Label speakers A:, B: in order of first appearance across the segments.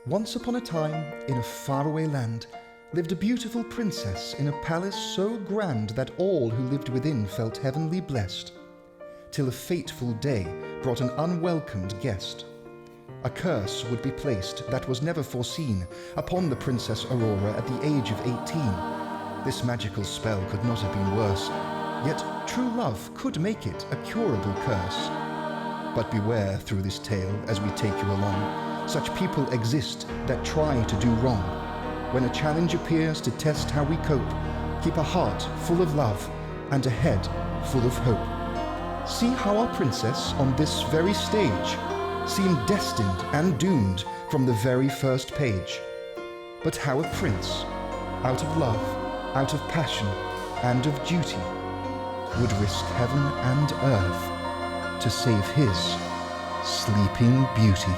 A: Once upon a time, in a faraway land, lived a beautiful princess in a palace so grand that all who lived within felt heavenly blessed, till a fateful day brought an unwelcomed guest. A curse would be placed that was never foreseen upon the Princess Aurora at the age of 18. This magical spell could not have been worse, yet true love could make it a curable curse. But beware through this tale as we take you along. Such people exist that try to do wrong. When a challenge appears to test how we cope, keep a heart full of love and a head full of hope. See how our princess on this very stage seemed destined and doomed from the very first page. But how a prince, out of love, out of passion, and of duty, would risk heaven and earth to save his sleeping beauty.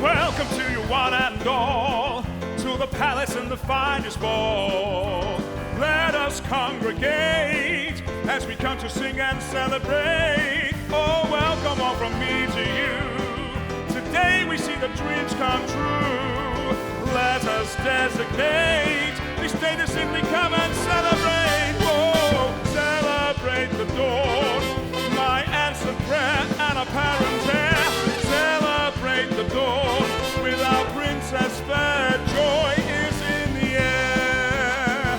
B: Welcome to you one and all, to the palace and the finest ball. Let us congregate as we come to sing and celebrate. Oh, welcome all from me to you. Today we see the dreams come true. Let us designate this day to simply come and celebrate. Oh, celebrate the dawn, my answered prayer and apparent air. Celebrate the dawn with our princess fair. Joy is in the air.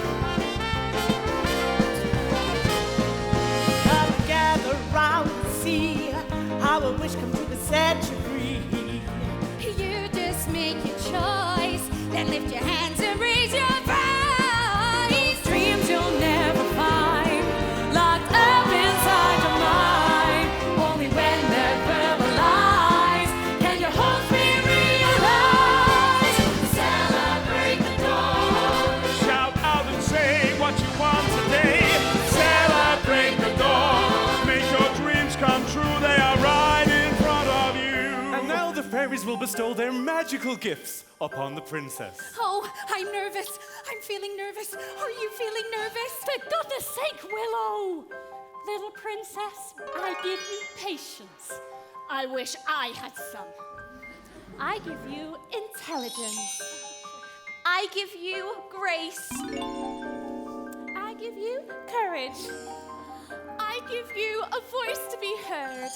C: Come gather round and see how a wish come true to set you free.
D: You just make your choice, then lift your hands and raise your voice.
C: Dreams you'll never find, locked up inside your mind. Only when they're verbalized can your hopes be realized. Celebrate the dawn.
B: Shout out and say what you want today. Celebrate the dawn. Make your dreams come true. They are right in front of you.
E: And now the fairies will bestow their magical gifts upon the princess.
D: Oh, I'm nervous. I'm feeling nervous. Are you feeling nervous?
F: For goodness sake, Willow! Little princess, I give you patience. I wish I had some. I give you intelligence.
D: I give you grace.
F: I give you courage. I give you a voice to be heard.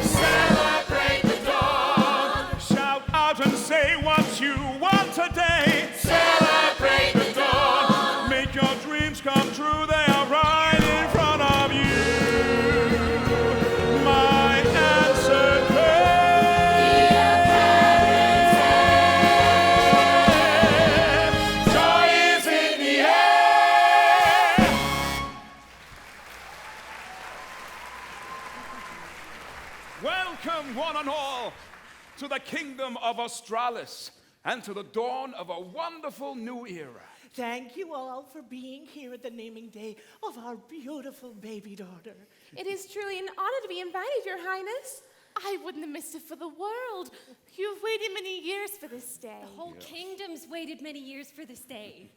B: Celebrate the dawn. Shout out and say what you want today. Celebrate the dawn. Make your dreams come true. They are right in front of you. My answer joy is in the air. Welcome, one and all, to the kingdom of Australis and to the dawn of a wonderful new era.
C: Thank you all for being here at the naming day of our beautiful baby daughter.
G: It is truly an honor to be invited, Your Highness. I wouldn't have missed it for the world. You've waited many years for this day.
F: The whole kingdom's waited many years for this day.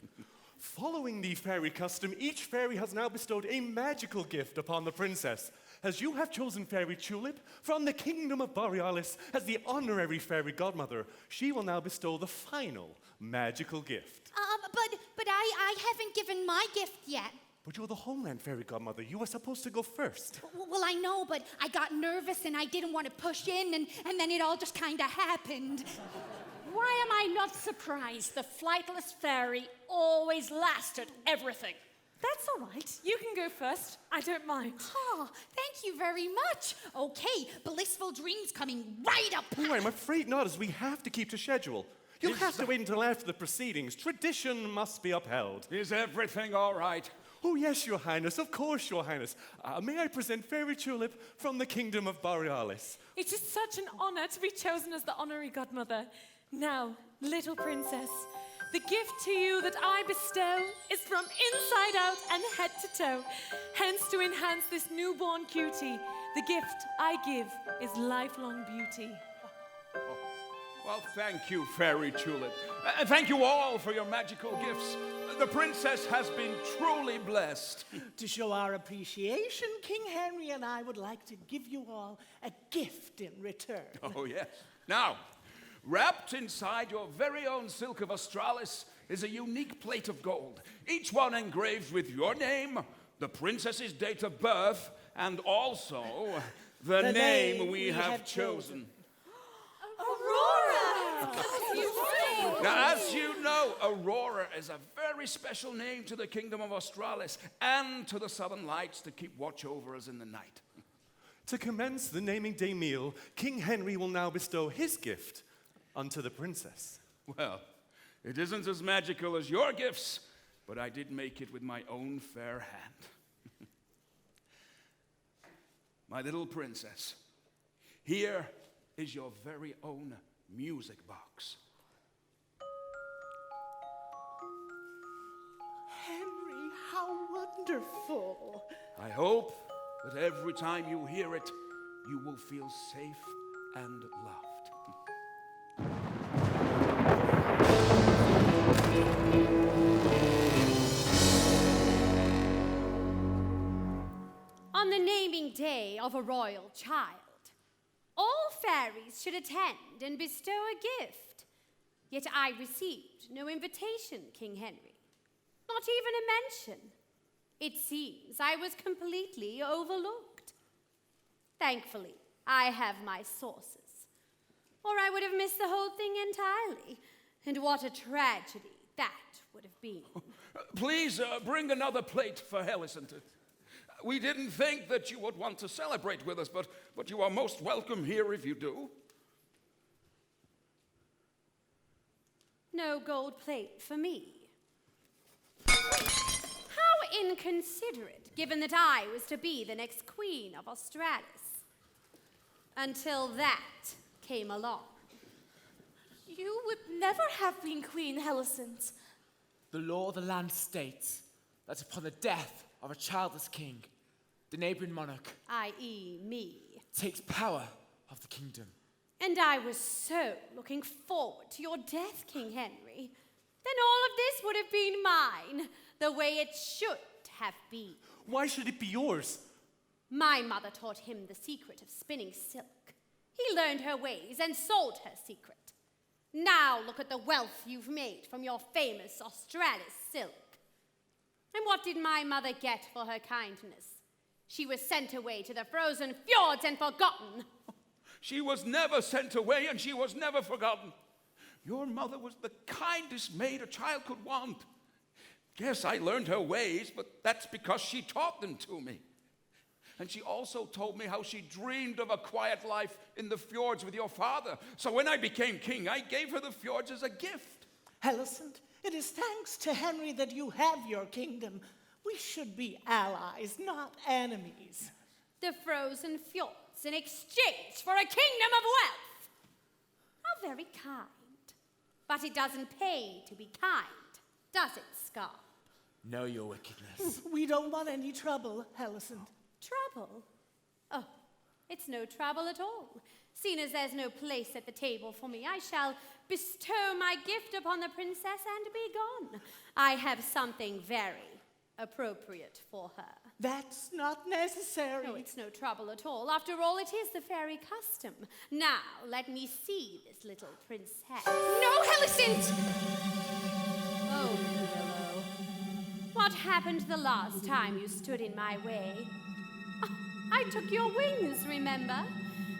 E: Following the fairy custom, each fairy has now bestowed a magical gift upon the princess. As you have chosen Fairy Tulip from the kingdom of Borealis as the honorary fairy godmother, she will now bestow the final magical gift.
D: But I haven't given my gift yet.
E: But you're the homeland fairy godmother. You were supposed to go first.
D: Well, I know, but I got nervous and I didn't want to push in, and then it all just kind of happened.
F: Why am I not surprised? The flightless fairy always lasted everything. That's all right. You can go first. I don't mind.
D: Oh, thank you very much. Okay, blissful dreams coming right up.
E: Oh, I'm afraid not, as we have to keep to schedule. You'll have to wait until after the proceedings. Tradition must be upheld.
H: Is everything all right?
E: Oh, yes, Your Highness. Of course, Your Highness. May I present Fairy Tulip from the Kingdom of Borealis?
F: It is such an honor to be chosen as the honorary godmother. Now, little princess, the gift to you that I bestow is from inside out and head to toe. Hence, to enhance this newborn cutie, the gift I give is lifelong beauty.
H: Well, thank you, Fairy Tulip. And thank you all for your magical gifts. The princess has been truly blessed.
I: To show our appreciation, King Henry and I would like to give you all a gift in return.
H: Oh, yes. Now, wrapped inside your very own silk of Australis is a unique plate of gold, each one engraved with your name, the princess's date of birth, and also the name we have chosen.
F: Aurora!
H: Now, as you know, Aurora is a very special name to the Kingdom of Australis and to the Southern Lights to keep watch over us in the night.
E: To commence the naming day meal, King Henry will now bestow his gift unto the princess.
H: Well, it isn't as magical as your gifts, but I did make it with my own fair hand. My little princess, here is your very own music box.
I: Henry, how wonderful.
H: I hope that every time you hear it, you will feel safe and loved.
J: On the naming day of a royal child, all fairies should attend and bestow a gift. Yet I received no invitation, King Henry. Not even a mention. It seems I was completely overlooked. Thankfully, I have my sources, or I would have missed the whole thing entirely. And what a tragedy that would have been.
H: Please bring another plate for Helicent. We didn't think that you would want to celebrate with us, but you are most welcome here if you do.
J: No gold plate for me. How inconsiderate, given that I was to be the next queen of Australis. Until that came along.
G: You would never have been Queen Helicent.
K: The law of the land states that upon the death of a childless king, the neighboring monarch,
J: i.e. me.
K: takes power of the kingdom.
J: And I was so looking forward to your death, King Henry. Then all of this would have been mine, the way it should have been.
E: Why should it be yours?
J: My mother taught him the secret of spinning silk. He learned her ways and sold her secret. Now look at the wealth you've made from your famous Australis silk. And what did my mother get for her kindness? She was sent away to the frozen fjords and forgotten.
H: She was never sent away and she was never forgotten. Your mother was the kindest maid a child could want. Yes, I learned her ways, but that's because she taught them to me. And she also told me how she dreamed of a quiet life in the fjords with your father. So when I became king, I gave her the fjords as a gift.
I: Helicent, it is thanks to Henry that you have your kingdom. We should be allies, not enemies.
J: The frozen fjords in exchange for a kingdom of wealth. How very kind. But it doesn't pay to be kind, does it, Scar?
K: Know your wickedness.
I: We don't want any trouble, Helicent.
J: Trouble? Oh, it's no trouble at all. Seeing as there's no place at the table for me, I shall bestow my gift upon the princess and be gone. I have something very appropriate for her.
I: That's not necessary.
J: No, it's no trouble at all. After all, it is the fairy custom. Now, let me see this little princess.
D: No, Helicent!
J: Oh, Willow. What happened the last time you stood in my way? Oh, I took your wings, remember?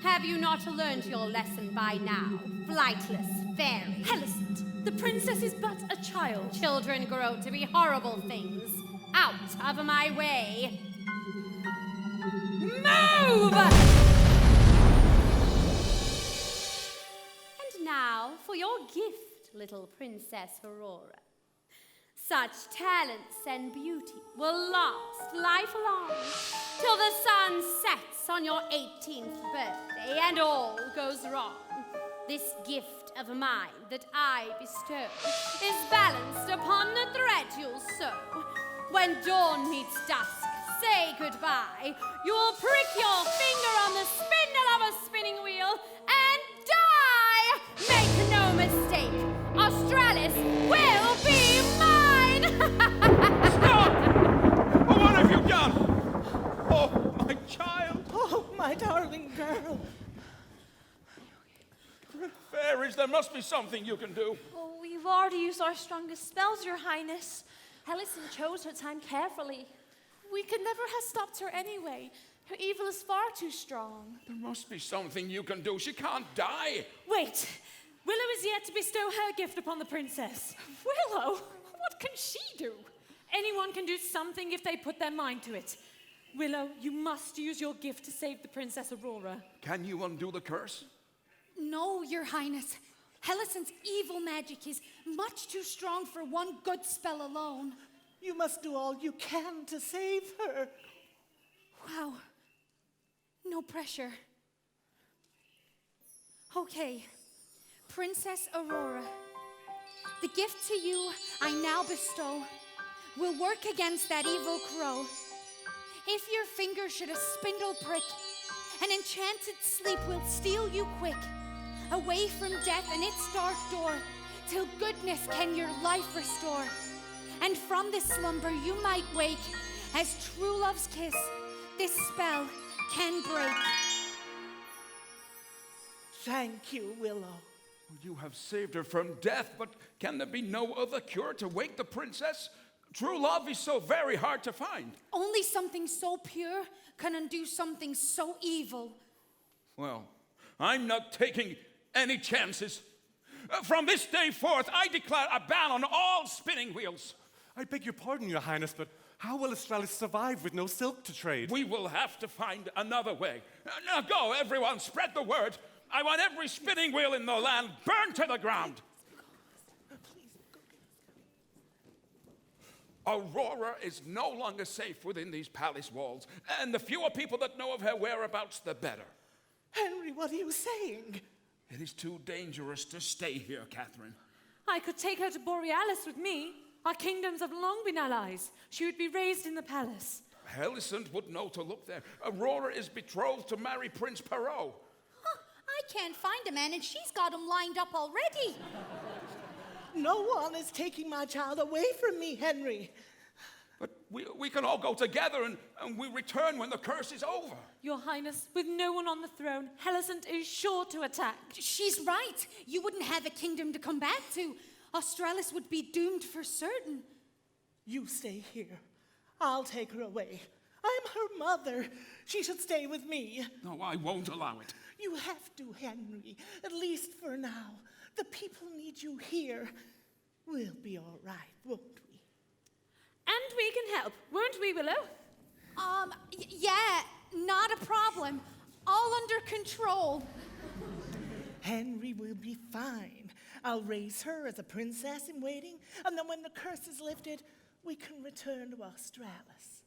J: Have you not learned your lesson by now, flightless fairy?
F: Helicent, the princess is but a child.
J: Children grow to be horrible things. out of my way. Move! And now for your gift, little Princess Aurora. Such talents and beauty will last lifelong till the sun sets on your 18th birthday and all goes wrong. This gift of mine that I bestow is balanced upon the thread you'll sew. When dawn meets dusk, say goodbye. You'll prick your finger on the spindle of a spinning wheel and die! Make no mistake, Australis will be mine!
H: Stop! What have you done? Oh, my child.
I: Oh, my darling girl.
H: Fairies, there must be something you can do.
G: Oh, we've already used our strongest spells, Your Highness. Helison chose her time carefully. We could never have stopped her anyway. Her evil is far too strong.
H: There must be something you can do. She can't die.
F: Wait, Willow is yet to bestow her gift upon the princess.
C: Willow? What can she do?
F: Anyone can do something if they put their mind to it. Willow, you must use your gift to save the Princess Aurora.
H: Can you undo the curse?
D: No, Your Highness. Helison's evil magic is much too strong for one good spell alone.
I: You must do all you can to save her.
D: Wow. No pressure. Okay. Princess Aurora, the gift to you I now bestow will work against that evil crow. If your finger should a spindle prick, an enchanted sleep will steal you quick, away from death and its dark door, till goodness can your life restore. And from this slumber you might wake, as true love's kiss this spell can break.
I: Thank you, Willow.
H: You have saved her from death, but can there be no other cure to wake the princess? True love is so very hard to find.
D: Only something so pure can undo something so evil.
H: Well, I'm not taking any chances. From this day forth, I declare a ban on all spinning wheels.
E: I beg your pardon, Your Highness, but how will Australis survive with no silk to trade?
H: We will have to find another way. Now go, everyone, spread the word. I want every spinning wheel in the land burned to the ground. Aurora is no longer safe within these palace walls, and the fewer people that know of her whereabouts, the better.
I: Henry, what are you saying?
H: It is too dangerous to stay here, Catherine.
F: I could take her to Borealis with me. Our kingdoms have long been allies. She would be raised in the palace.
H: Helisant would know to look there. Aurora is betrothed to marry Prince Perrault.
D: I can't find a man and she's got him lined up already.
I: No one is taking my child away from me, Henry.
H: But we can all go together and we return when the curse is over.
F: Your Highness, with no one on the throne, Helisant is sure to attack.
D: She's right. You wouldn't have a kingdom to come back to. Australis would be doomed for certain.
I: You stay here. I'll take her away. I'm her mother. She should stay with me.
H: No, I won't allow it.
I: You have to, Henry, at least for now. The people need you here. We'll be all right, won't we?
F: And we can help, won't we, Willow?
D: Yeah, not a problem. All under control.
I: Henry will be fine. I'll raise her as a princess in waiting, and then when the curse is lifted, we can return to Australis.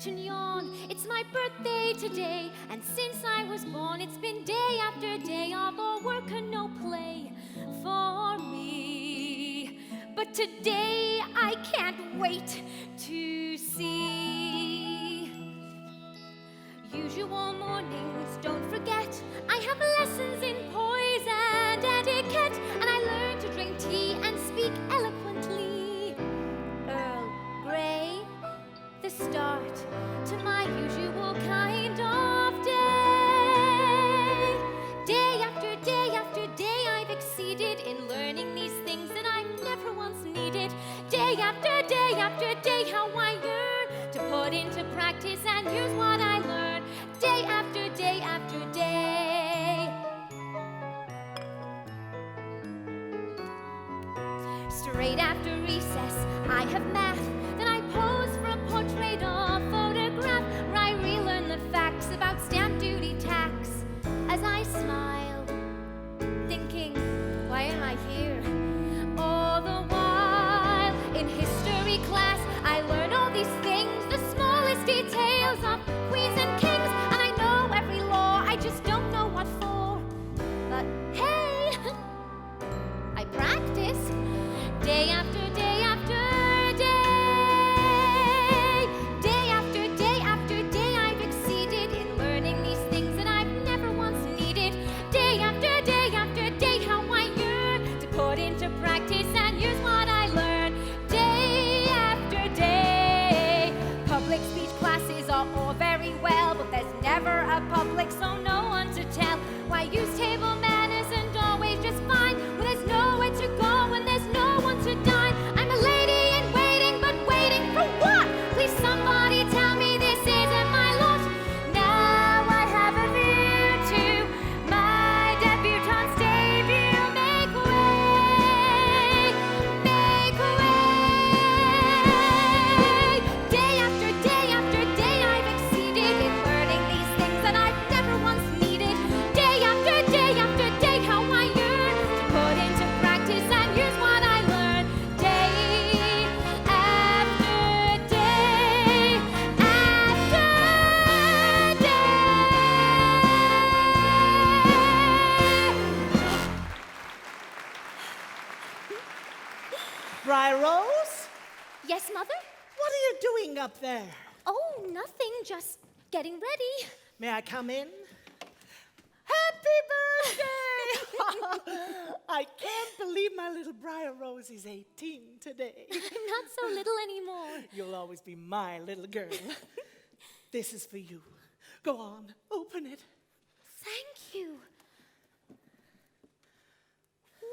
J: stretch and yawn. It's my birthday today, and since I was born, it's been day after day of all work and no play for me. But today I can't wait to see. Usual mornings, don't forget, I have lessons in poise and etiquette, and I learn to drink tea and speak eloquently. Earl Grey, the start to my usual kind of day. Day after day after day, I've exceeded in learning these things that I've never once needed. Day after day, how I yearn to put into practice and use what I learn. Day after day after day. Straight after recess, I have math. Then I pose for a portrait or photograph, where I relearn the facts about stamp duty tax. As I smile, thinking, why am I here? All the while, in history class, I learn all these things, the smallest details of queens and kings, and I know every law, I just don't know what for. But hey, I practice day after day after day. Day after day after day, I've exceeded in learning these things that I've never once needed. Day after day, how I yearn to put into practice and use what I learn. Day after day. Public speech classes are all very well, but there's never a public, so no one to tell. Why use table manners and always just fine when there's nowhere to go, when there's no one to dine? I'm a lady in waiting, but waiting for what? Please somebody tell me this isn't my lot. Now I have a view to my debutante's debut. Make way, make way. Day after day, I've exceeded in learning these things that I've never once needed. Day after day, how I yearn to put into practice and use what I learn. Day after day after day.
I: Briar Rose,
J: Yes, Mother?
I: what are you doing up there?
J: Oh, nothing, just getting ready.
I: May I come in? Happy birthday! I can't believe my little Briar Rose is 18 today.
J: I'm not so little anymore.
I: You'll always be my little girl. This is for you. Go on, open it.
J: Thank you.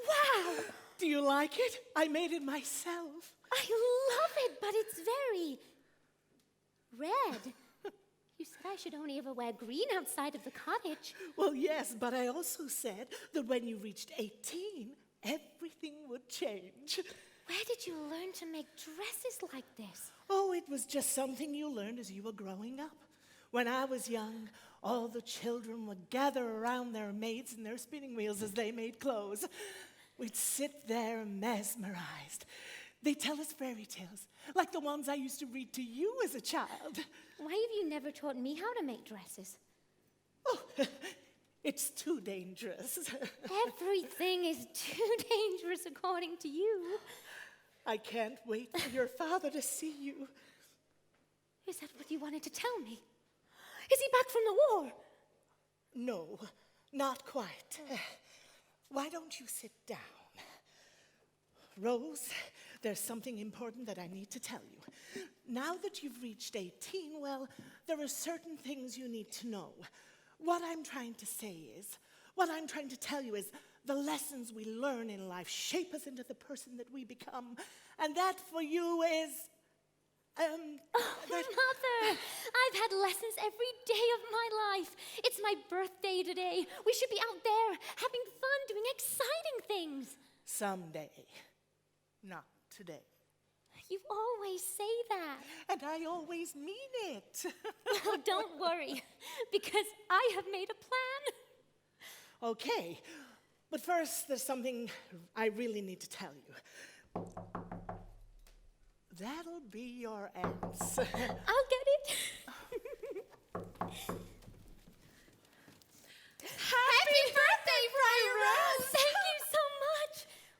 J: Wow!
I: Do you like it? I made it myself.
J: I love it, but it's very red. You said I should only ever wear green outside of the cottage.
I: Well, yes, but I also said that when you reached 18, everything would change.
J: Where did you learn to make dresses like this?
I: Oh, it was just something you learned as you were growing up. When I was young, all the children would gather around their maids and their spinning wheels as they made clothes. We'd sit there mesmerized. They'd tell us fairy tales, like the ones I used to read to you as a child.
J: Why have you never taught me how to make dresses?
I: Oh, it's too dangerous.
J: Everything is too dangerous according to you.
I: I can't wait for your father to see you.
J: Is that what you wanted to tell me? Is he back from the war?
I: No, not quite. Why don't you sit down? Rose, there's something important that I need to tell you. Now that you've reached 18, well, there are certain things you need to know. What I'm trying to tell you is the lessons we learn in life shape us into the person that we become. And that for you is,
J: Mother, I've had lessons every day of my life. It's my birthday today. We should be out there having fun, doing exciting things.
I: Someday, not today.
J: You always say that.
I: And I always mean it.
J: Well, don't worry, because I have made a plan.
I: Okay, but first there's something I really need to tell you. That'll be your ants.
J: I'll get it.
D: Happy birthday, Briar Rose!
J: Thank you so much.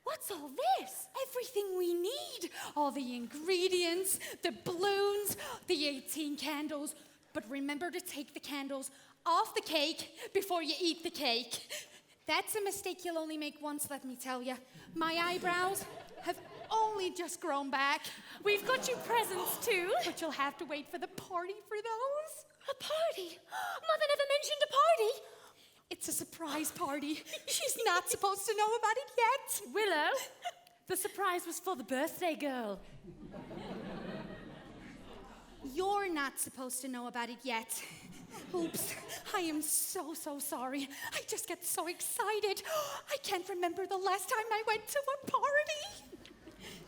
J: What's all this?
D: Everything we need. All the ingredients, the balloons, the 18 candles. But remember to take the candles off the cake before you eat the cake. That's a mistake you'll only make once, let me tell you. My eyebrows have only just grown back.
F: We've got you presents too.
D: But you'll have to wait for the party for those.
J: A party? Mother never mentioned a party.
D: It's a surprise party. She's not supposed to know about it yet.
F: Willow, the surprise was for the birthday girl.
D: You're not supposed to know about it yet. Oops, I am so sorry. I just get so excited. I can't remember the last time I went to a party.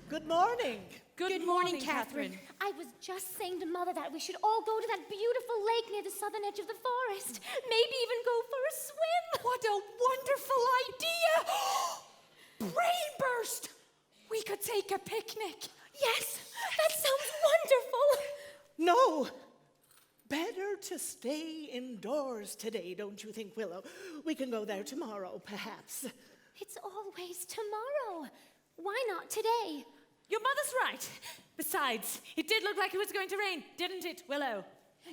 I: Good morning.
D: Good morning, Catherine.
J: I was just saying to Mother that we should all go to that beautiful lake near the southern edge of the forest. Maybe even go for a swim.
D: What a wonderful idea! Brain burst! We could take a picnic.
J: Yes, that sounds wonderful.
I: No. Better to stay indoors today, don't you think, Willow? We can go there tomorrow, perhaps.
J: It's always tomorrow. Why not today?
F: Your mother's right. Besides, it did look like it was going to rain, didn't it, Willow?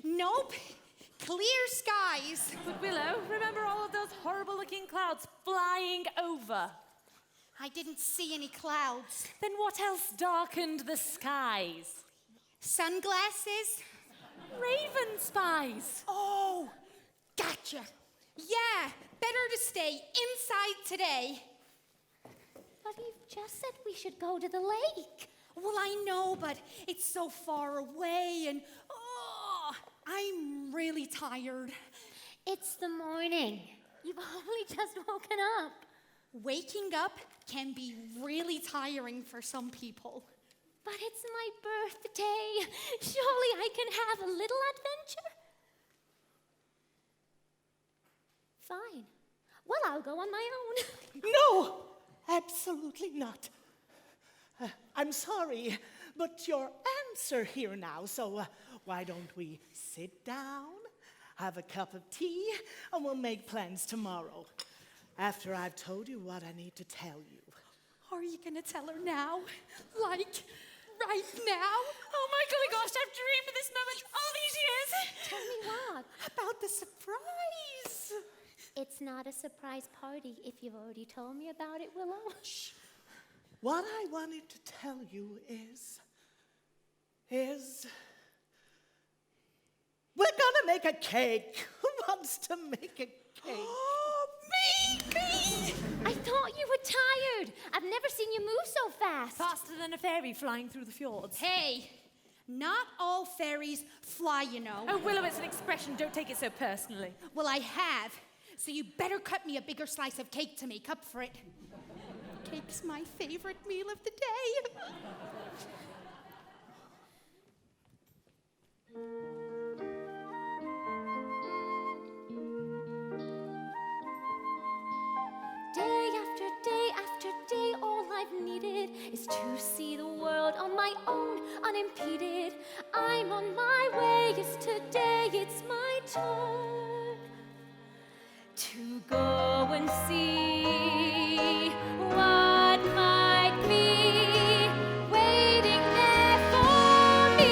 D: Nope. Clear skies.
F: But Willow, remember all of those horrible-looking clouds flying over?
D: I didn't see any clouds.
F: Then what else darkened the skies?
D: Sunglasses?
F: Raven spies.
D: Oh, gotcha. Yeah, better to stay inside today.
J: But you've just said we should go to the lake.
D: Well, I know, but it's so far away and I'm really tired.
J: It's the morning. You've only just woken up.
D: Waking up can be really tiring for some people.
J: But it's my birthday. Surely I can have a little adventure. Fine. Well, I'll go on my own.
I: No, absolutely not. I'm sorry, but your aunts are here now, so why don't we sit down, have a cup of tea, and we'll make plans tomorrow, after I've told you what I need to tell you.
D: Are you gonna tell her now? Like, right now?
F: Oh my golly gosh, I've dreamed of this moment all these years.
J: Tell me what?
D: About the surprise.
J: It's not a surprise party if you've already told me about it, Willow.
I: Shh. What I wanted to tell you is we're gonna make a cake. Who wants to make a cake?
D: Oh, me!
J: I thought you were tired. I've never seen you move so fast.
F: Faster than a fairy flying through the fjords.
D: Hey, not all fairies fly, you know.
F: Oh, Willow, it's an expression. Don't take it so personally.
D: Well, I have, so you better cut me a bigger slice of cake to make up for it. Cake's my favorite meal of the day.
J: Day after day after day, all I've needed is to see the world on my own, unimpeded. I'm on my way, yes, today it's my turn to go and see what might be waiting there for me.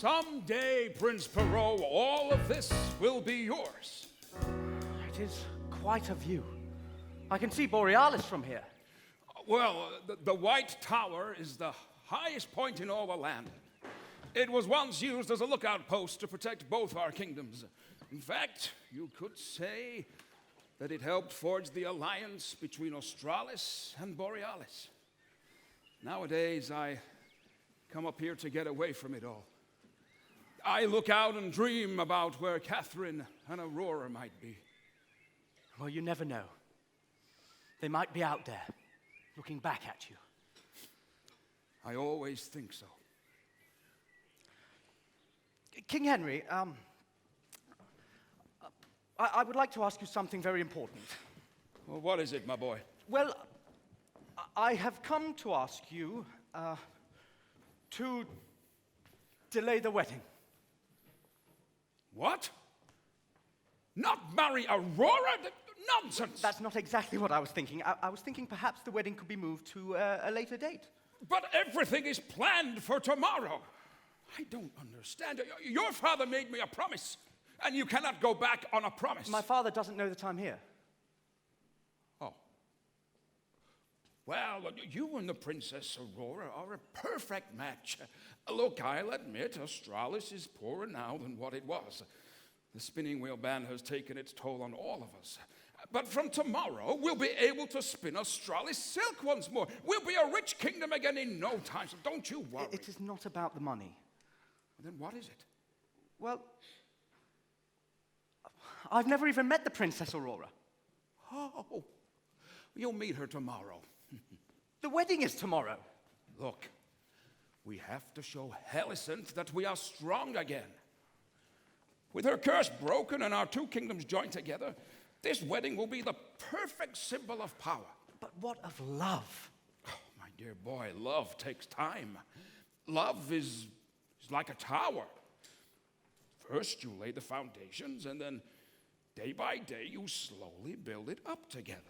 H: Someday, Prince Perrault, all of this will be yours.
L: It is quite a view. I can see Borealis from here.
H: Well, the White Tower is the highest point in all the land. It was once used as a lookout post to protect both our kingdoms. In fact, you could say that it helped forge the alliance between Australis and Borealis. Nowadays, I come up here to get away from it all. I look out and dream about where Catherine and Aurora might be.
L: Well, you never know. They might be out there, looking back at you.
H: I always think so.
L: King Henry, I would like to ask you something very important.
H: Well, what is it, my boy?
L: Well, I have come to ask you to delay the wedding.
H: What? Not marry Aurora? Nonsense!
L: That's not exactly what I was thinking. I was thinking perhaps the wedding could be moved to a later date.
H: But everything is planned for tomorrow. I don't understand. Your father made me a promise, and you cannot go back on a promise.
L: My father doesn't know that I'm here.
H: Oh. Well, you and the Princess Aurora are a perfect match. Look, I'll admit, Australis is poorer now than what it was. The spinning wheel ban has taken its toll on all of us. But from tomorrow, we'll be able to spin Australis silk once more. We'll be a rich kingdom again in no time, so don't you worry.
L: It is not about the money.
H: Then what is it?
L: Well, I've never even met the Princess Aurora.
H: Oh, you'll meet her tomorrow.
L: The wedding is tomorrow.
H: Look, we have to show Helicent that we are strong again. With her curse broken and our two kingdoms joined together, this wedding will be the perfect symbol of power.
L: But what of love?
H: Oh, my dear boy, love takes time. Love is like a tower. First you lay the foundations, and then day by day you slowly build it up together.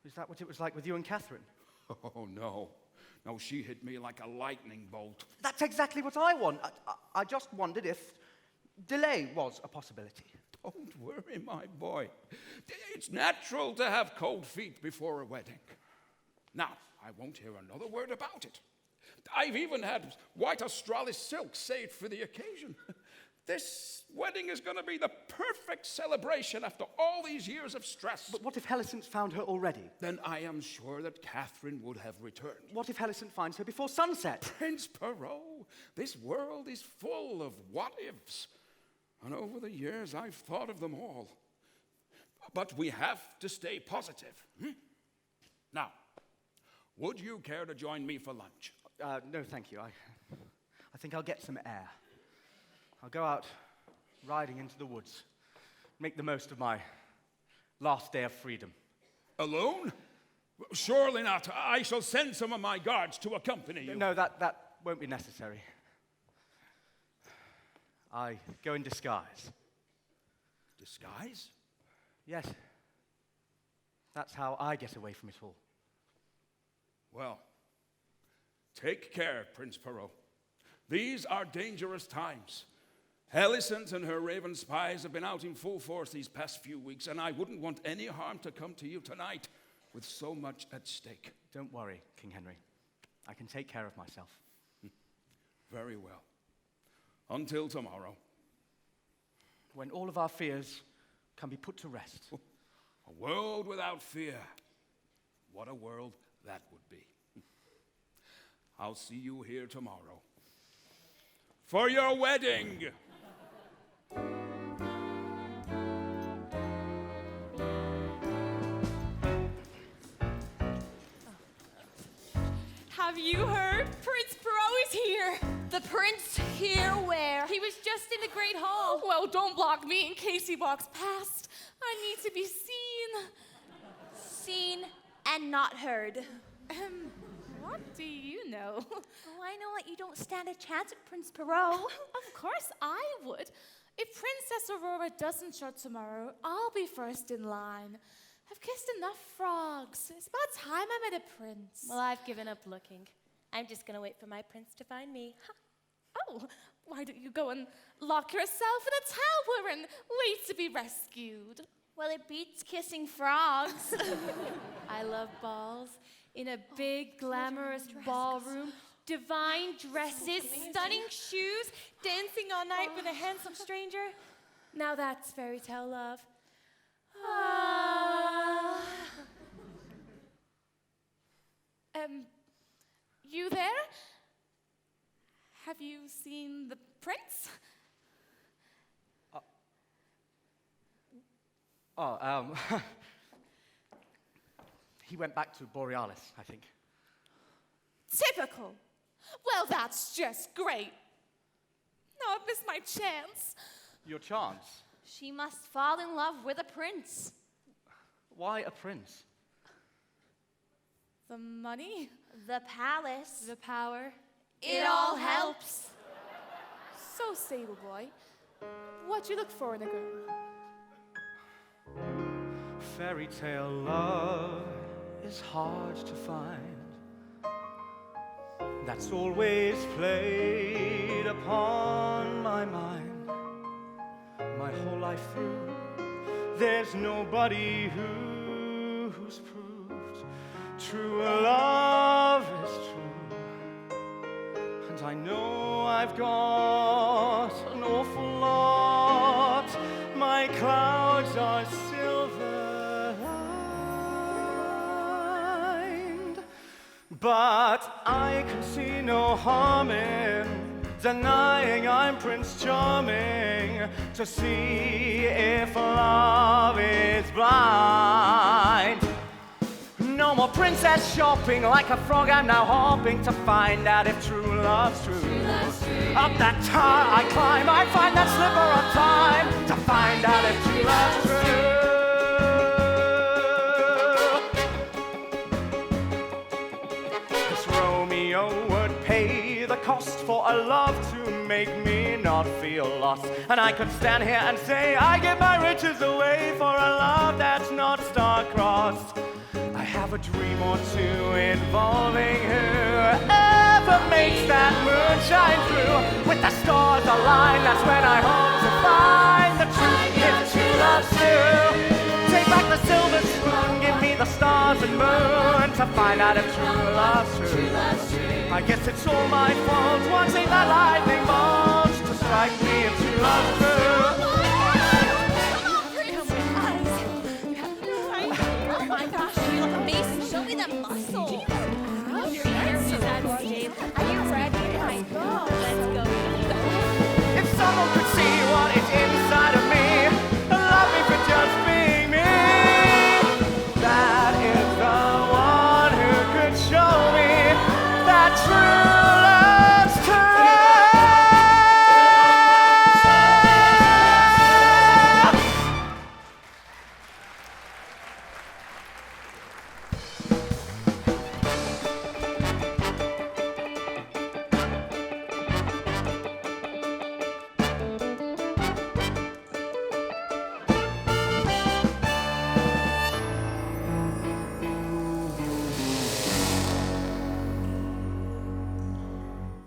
L: Is that what it was like with you and Catherine?
H: Oh, no. No, she hit me like a lightning bolt.
L: That's exactly what I want. I just wondered if delay was a possibility.
H: Don't worry, my boy. It's natural to have cold feet before a wedding. Now, I won't hear another word about it. I've even had white Australis silk saved for the occasion. This wedding is going to be the perfect celebration after all these years of stress.
L: But what if Helicent's found her already?
H: Then I am sure that Catherine would have returned.
L: What if Helicent finds her before sunset?
H: Prince Perrault, this world is full of what-ifs. And over the years, I've thought of them all. But we have to stay positive. Now, would you care to join me for lunch?
L: No, thank you. I think I'll get some air. I'll go out riding into the woods, make the most of my last day of freedom.
H: Alone? Surely not. I shall send some of my guards to accompany you.
L: No, that won't be necessary. I go in disguise.
H: Disguise?
L: Yes. That's how I get away from it all.
H: Well, take care, Prince Perrault. These are dangerous times. Helicent and her raven spies have been out in full force these past few weeks, and I wouldn't want any harm to come to you tonight with so much at stake.
L: Don't worry, King Henry. I can take care of myself.
H: Very well. Until tomorrow.
L: When all of our fears can be put to rest.
H: A world without fear. What a world that would be. I'll see you here tomorrow. For your wedding!
F: Have you heard? Prince Perrault is here.
G: The prince here where?
F: He was just in the Great Hall. Well, don't block me in case he walks past. I need to be seen.
G: Seen and not heard.
F: What do you know?
G: Oh, I know that you don't stand a chance with Prince Perrault.
F: Of course I would. If Princess Aurora doesn't show tomorrow, I'll be first in line. I've kissed enough frogs. It's about time I met a prince.
M: Well, I've given up looking. I'm just gonna wait for my prince to find me.
F: Oh, why don't you go and lock yourself in a tower and wait to be rescued?
G: Well, it beats kissing frogs.
F: I love balls. In a big, glamorous ballroom, divine dresses, stunning shoes, dancing all night with a handsome stranger. Now that's fairy tale love. You there? Have you seen the prince?
L: He went back to Borealis, I think.
F: Typical. Well, that's just great.
G: Now I've missed my chance.
L: Your chance?
M: She must fall in love with a prince.
L: Why a prince?
G: The money?
M: The palace.
F: The power.
M: It all helps.
G: So, Sable Boy, what do you look for in a girl?
L: Fairy tale love is hard to find. That's always played upon my mind. My whole life through, there's nobody who's proved true love is true. And I know I've got an awful lot. My clouds are silver lined, but I can see no harm in denying I'm Prince Charming to see if love is blind. No more princess shopping like a frog, I'm now hopping to find out if true love's true. Up that tower I climb, I find that slipper on time to find out if true love's true. This Romeo would pay the cost for a love to make me not feel lost. And I could stand here and say I give my riches away for a love that's not star-crossed. I have a dream or two involving whoever makes that moon shine through. With the stars aligned, that's when I hope to find the truth if true love's true. Take back the silver spoon, give me the stars and moon to find out if true love's true. I guess it's all my fault, wanting that lightning bolt to strike me if true love's true.
M: Oh my gosh, you look amazing. Show me that muscle. Oh, your ears are that Dave. Are you ready? Let's go. Let's go.
L: If someone could see what is inside of me and love me for just being me, that is the one who could show me that true love's true.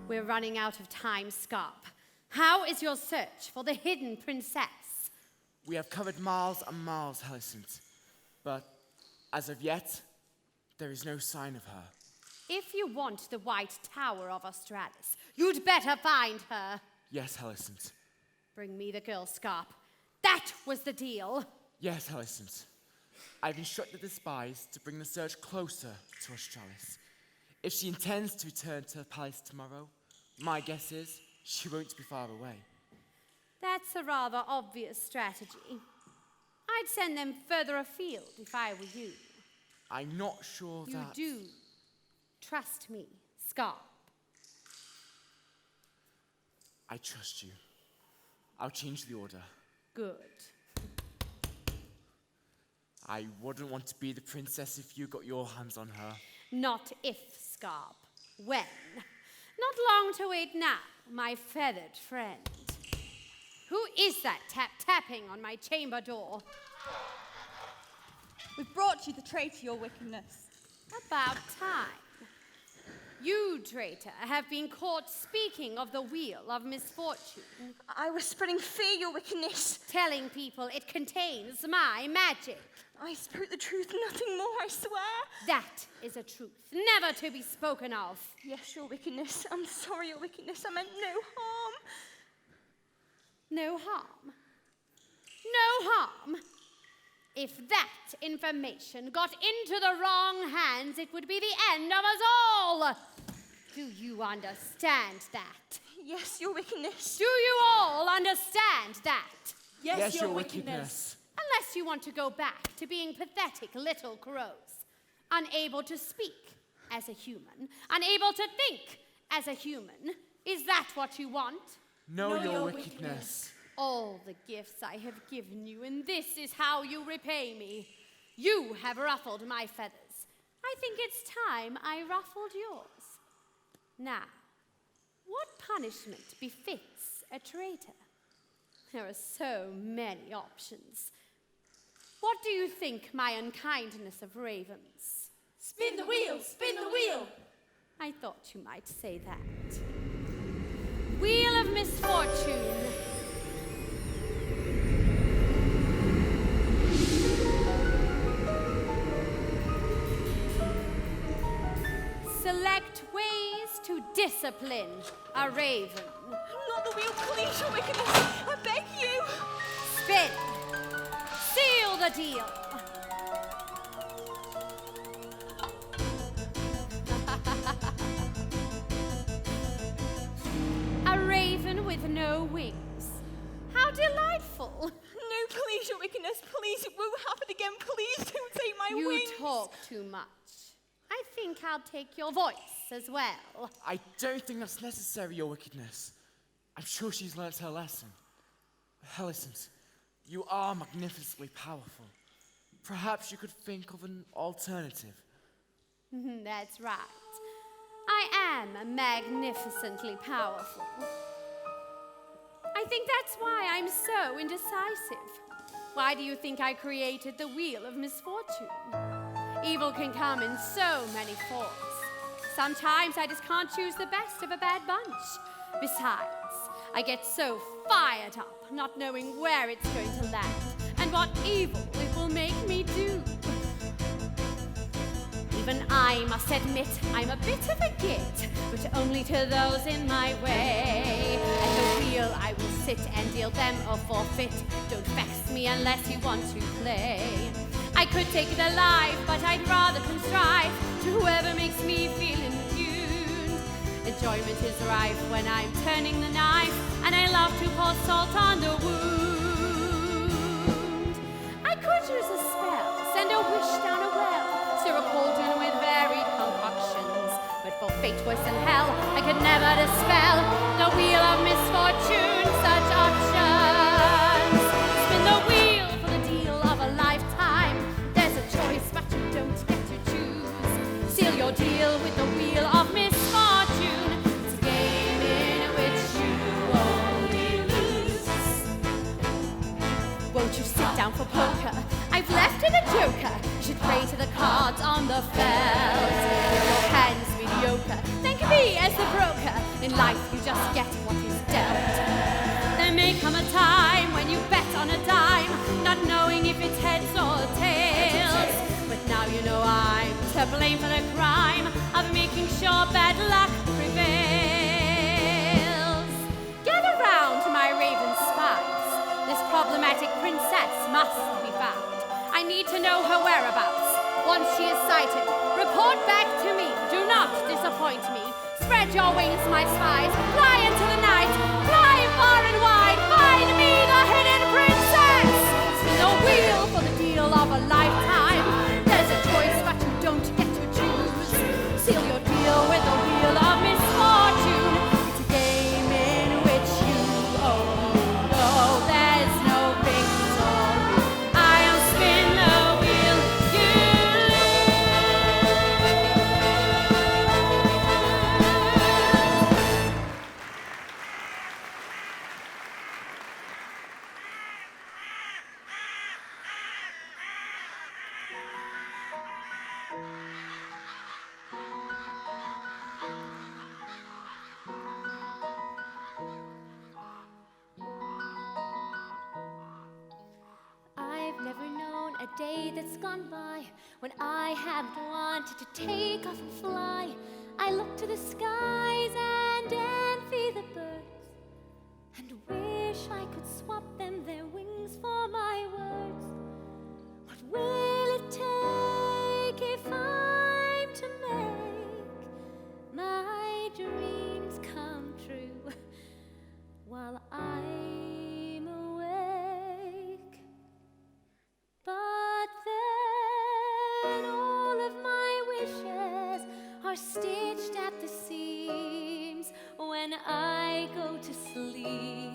J: We're running out of time, Scarp. How is your search for the hidden princess?
K: We have covered miles and miles, Hyacinth, but as of yet, there is no sign of her.
J: If you want the White Tower of Australis, you'd better find her.
K: Yes, Hyacinth.
J: Bring me the girl, Scarp. That was the deal.
K: Yes, Hyacinth. I've instructed the spies to bring the search closer to Australis. If she intends to return to the palace tomorrow, my guess is she won't be far away.
J: That's a rather obvious strategy. I'd send them further afield if I were you.
K: I'm not sure
J: You
K: that...
J: do. Trust me, Scarp.
K: I trust you. I'll change the order.
J: Good.
K: I wouldn't want to be the princess if you got your hands on her.
J: Not if, Scarp. When? Not long to wait now, my feathered friend. Who is that tapping on my chamber door?
N: We've brought you the tray to your wickedness.
J: About time. You, traitor, have been caught speaking of the wheel of misfortune.
N: I was spreading fear, your wickedness.
J: Telling people it contains my magic.
N: I spoke the truth, nothing more, I swear.
J: That is a truth, never to be spoken of.
N: Yes, your wickedness. I'm sorry, your wickedness. I meant no harm.
J: No harm? No harm? If that information got into the wrong hands, it would be the end of us all. Do you understand that?
N: Yes, your wickedness.
J: Do you all understand that?
K: Yes, your wickedness.
J: Unless you want to go back to being pathetic little crows, unable to speak as a human, unable to think as a human. Is that what you want?
K: Know your wickedness.
J: All the gifts I have given you, and this is how you repay me. You have ruffled my feathers. I think it's time I ruffled yours. Now, what punishment befits a traitor? There are so many options. What do you think my unkindness of ravens?
G: Spin the wheel, spin the wheel.
J: I thought you might say that. Wheel of misfortune. Select ways to discipline a raven.
N: Not the wheel, please, your wickedness. I beg you.
J: Spin. Seal the deal. A raven with no wings. How delightful.
N: No, please, your wickedness. Please, it won't happen again. Please don't take my
J: You
N: wings.
J: talk too much. I think I'll take your voice as well.
K: I don't think that's necessary, your wickedness. I'm sure she's learnt her lesson. Helicent, you are magnificently powerful. Perhaps you could think of an alternative.
J: That's right. I am magnificently powerful. I think that's why I'm so indecisive. Why do you think I created the Wheel of Misfortune? Evil can come in so many forms. Sometimes I just can't choose the best of a bad bunch. Besides, I get so fired up, not knowing where it's going to land and what evil it will make me do. Even I must admit I'm a bit of a git, but only to those in my way. At the wheel I will sit and deal them a forfeit. Don't vex me unless you want to play. I could take it alive, but I'd rather contrive to whoever makes me feel impugned. Enjoyment is rife when I'm turning the knife, and I love to pour salt on the wound. I could use a spell, send a wish down a well, stir a cauldron with varied concoctions. But for fate worse than hell, I could never dispel the wheel of misfortune, such options. Spin the wheel for the deal of a lifetime. There's a choice, but you don't get to choose. Seal your deal with the wheel of misfortune. It's a game in which you only lose. Won't you sit down for poker? I've left it a joker. Should play to the cards on the felt. If your hand's mediocre, think of me as the broker. In life you just get what is dealt. There may come a time when you bet on a dime, not knowing if it's heads or tails. But now you know I'm to blame for the crime of making sure bad luck prevails. Gather round, my raven spies. This problematic princess must be found. I need to know her whereabouts. Once she is sighted, report back to me. Do not disappoint me. Spread your wings, my spies. Fly into the night. Fly far and wide. Find me the hidden princess. Spin the wheel for the deal of a lifetime. There's a choice, but you don't get to choose. Seal your deal with the wheel of misfortune. It's a game in which you only know there's no victory. I'll spin the wheel, you
C: I've never known a day that's gone by when I haven't wanted to take off and fly. I look to the skies and envy the birds and wish I could swap them their wings for my words. What will it take if I'm to make my dreams come true while I'm awake? But then all of my wishes are stitched at the seams when When I go to sleep,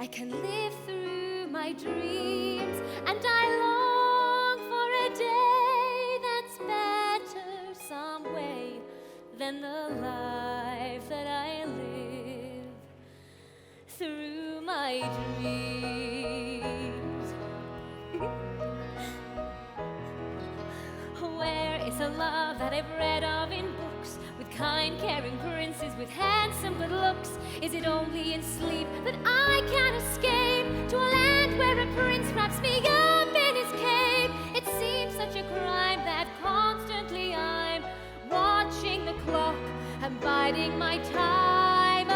C: I can live through my dreams, and I long for a day that's better some way than the life that I live through my dreams. Where is the love that I've read of in books, with kind, caring princes, with handsome good looks? Is it only in sleep that I can escape to a land where a prince wraps me up in his cape? It seems such a crime that constantly I'm watching the clock and biding my time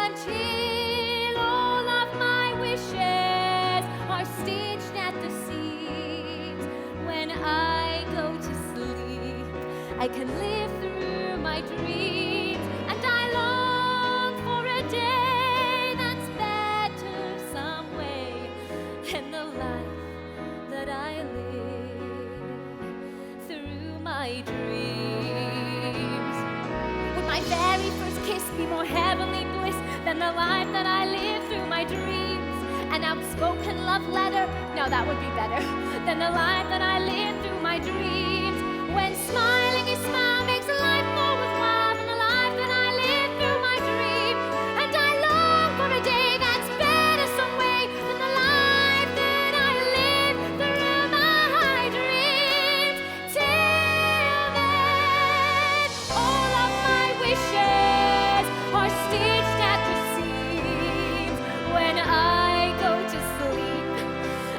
C: until all of my wishes are stitched at the seams. When I go to sleep, I can live through my dreams, and I long for a day that's better some way than the life that I live through my dreams. Would my very first kiss be more heavenly bliss than the life that I live through my dreams? An outspoken love letter, now that would be better than the life that I live through my dreams. When smiling a smile makes life more worthwhile than the life that I live through my dream. And I long for a day that's better some way than the life that I live through my dreams. Till then, all of my wishes are stitched at the seams. When I go to sleep,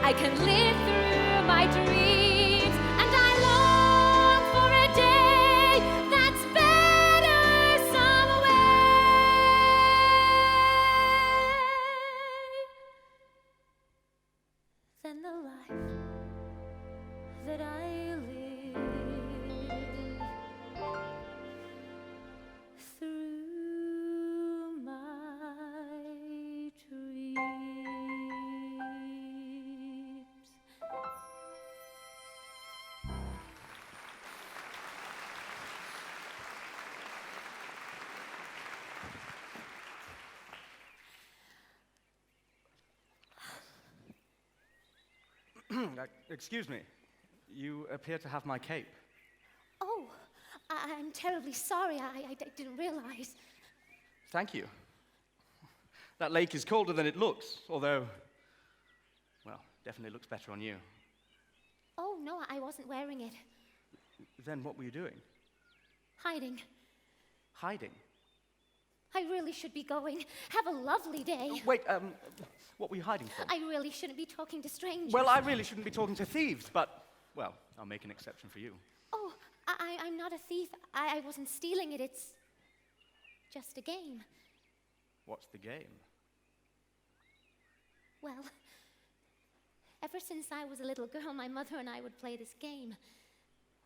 C: I can live through my dreams, and I long for a day that's better some way than the life that I live through my dreams.
L: Excuse me. You appear to have my cape.
D: Oh, I'm terribly sorry. I didn't realize.
L: Thank you. That lake is colder than it looks, although, well, definitely looks better on you.
D: Oh, no, I wasn't wearing it.
L: Then what were you doing?
D: Hiding.
L: Hiding?
D: I really should be going. Have a lovely day.
L: Wait, what were you hiding for?
D: I really shouldn't be talking to strangers.
L: Well, I really shouldn't be talking to thieves, but, well, I'll make an exception for you.
D: Oh, I'm not a thief. I wasn't stealing it. It's just a game.
L: What's the game?
D: Well, ever since I was a little girl, my mother and I would play this game.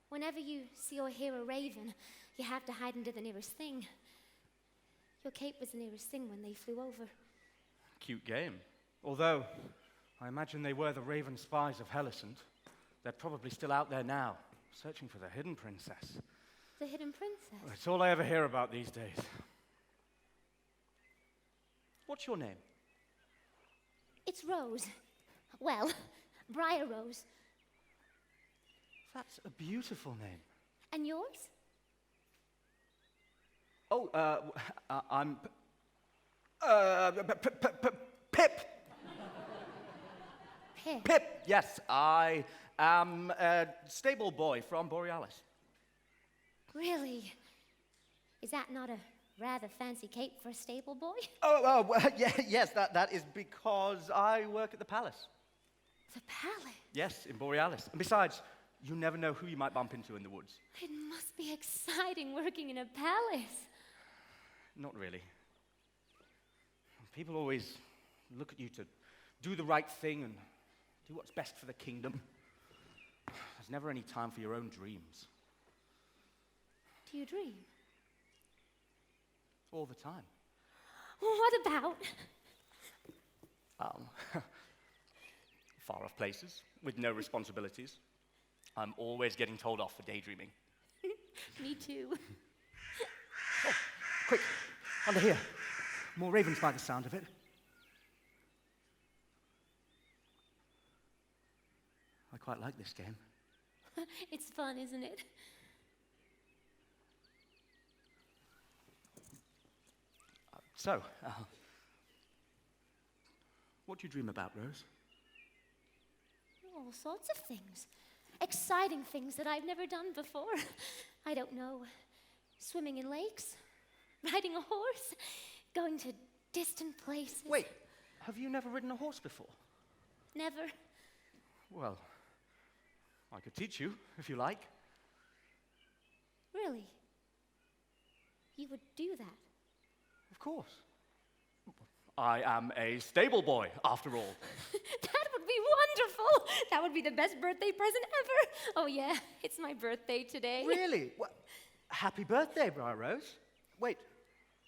D: Whenever you see or hear a raven, you have to hide under the nearest thing. Your cape was the nearest thing when they flew over.
L: Cute game. Although, I imagine they were the raven spies of Hellicent. They're probably still out there now, searching for the hidden princess.
D: The hidden princess?
L: Well, it's all I ever hear about these days. What's your name?
D: It's Rose. Well, Briar Rose.
L: That's a beautiful name.
D: And yours?
L: Oh, I'm Pip.
D: Pip?
L: Pip, yes, I am a stable boy from Borealis.
D: Really? Is that not a rather fancy cape for a stable boy?
L: Oh, well, yes, that is because I work at the palace.
D: The palace?
L: Yes, in Borealis. And besides, you never know who you might bump into in the woods.
D: It must be exciting working in a palace.
L: Not really. People always look at you to do the right thing and do what's best for the kingdom. There's never any time for your own dreams.
D: Do you dream?
L: All the time.
D: What about?
L: Far off places, with no responsibilities. I'm always getting told off for daydreaming.
D: Me too.
L: Oh, quick, under here. More ravens by the sound of it. I quite like this game.
M: It's fun, isn't it?
L: So, what do you dream about, Rose?
M: All sorts of things. Exciting things that I've never done before. I don't know. Swimming in lakes, riding a horse, going to distant places.
L: Wait, have you never ridden a horse before?
M: Never.
L: Well, I could teach you, if you like.
M: Really? You would do that?
L: Of course. I am a stable boy, after all.
M: That would be wonderful. That would be the best birthday present ever. Oh yeah, it's my birthday today.
L: Really? Well, happy birthday, Briar Rose. Wait,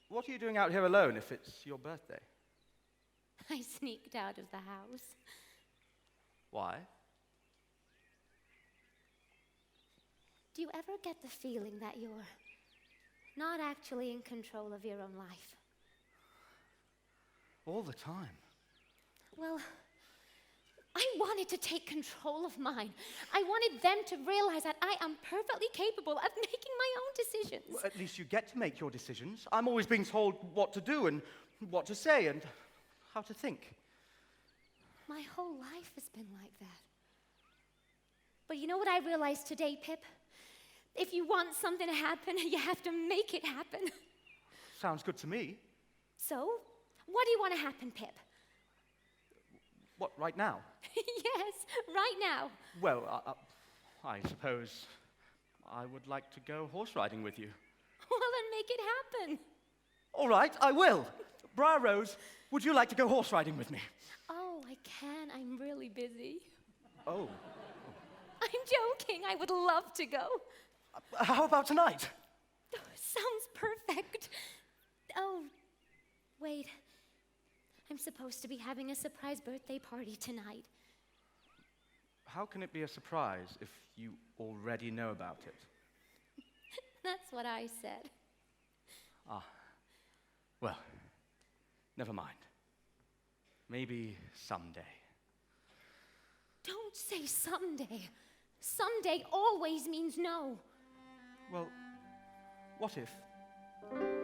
L: what are you doing out here alone if it's your birthday?
M: I sneaked out of the house.
L: Why?
M: Do you ever get the feeling that you're not actually in control of your own life?
L: All the time.
M: Well, I wanted to take control of mine. I wanted them to realize that I am perfectly capable of making my own decisions.
L: Well, at least you get to make your decisions. I'm always being told what to do and what to say and how to think.
M: My whole life has been like that. But you know what I realized today, Pip? If you want something to happen, you have to make it happen.
L: Sounds good to me.
M: So, what do you want to happen, Pip?
L: What, right now?
M: Yes, right now.
L: Well, I suppose I would like to go horse riding with you.
M: Well, then make it happen.
L: All right, I will. Briar Rose, would you like to go horse riding with me?
M: Oh, I can. I'm really busy.
L: Oh.
M: I'm joking. I would love to go.
L: How about tonight?
M: Sounds perfect. Oh, wait. I'm supposed to be having a surprise birthday party tonight.
L: How can it be a surprise if you already know about it?
M: That's what I said.
L: Ah. Well, never mind. Maybe someday.
M: Don't say someday. Someday always means no.
L: Well, what if,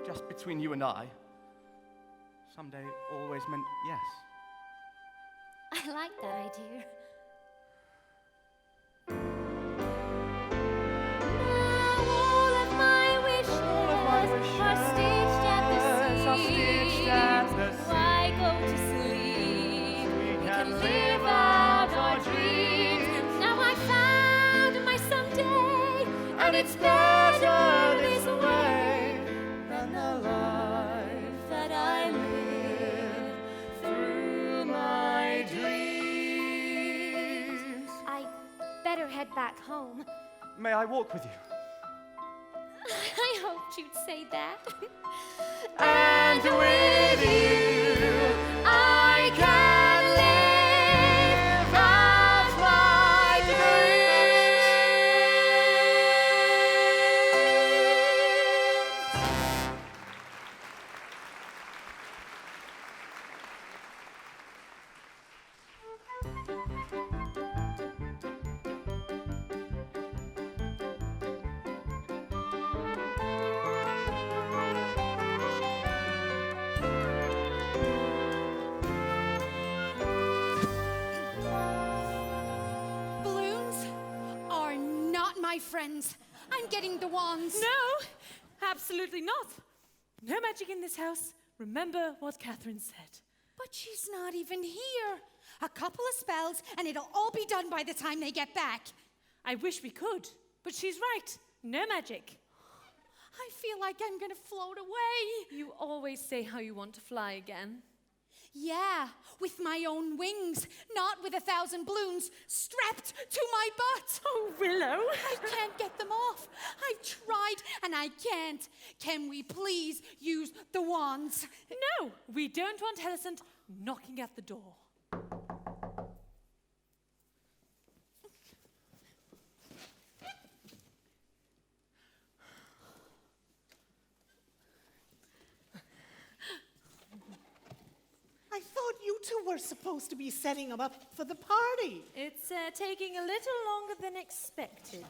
L: just between you and I, someday always meant yes?
M: I like that idea. Now all of my wishes are stitched at the seams. Why go to sleep? We can live out our dreams. Now I found my someday, and it's better this way than the life that I live through my dreams. I better head back home.
L: May I walk with you?
M: I hoped you'd say that.
L: And with you, I can live out my
D: Balloons are not my friends. I'm getting the wands.
F: No, absolutely not. No magic in this house. Remember what Catherine said.
D: But she's not even here. A couple of spells, and it'll all be done by the time they get back.
F: I wish we could, but she's right. No magic.
D: I feel like I'm gonna float away.
F: You always say how you want to fly again.
D: Yeah, with my own wings, not with 1,000 balloons strapped to my butt.
F: Oh, Willow.
D: I can't get them off. I've tried and I can't. Can we please use the wands?
F: No, we don't want Hyacinth knocking at the door.
I: We're supposed to be setting them up for the party.
F: It's taking a little longer than expected.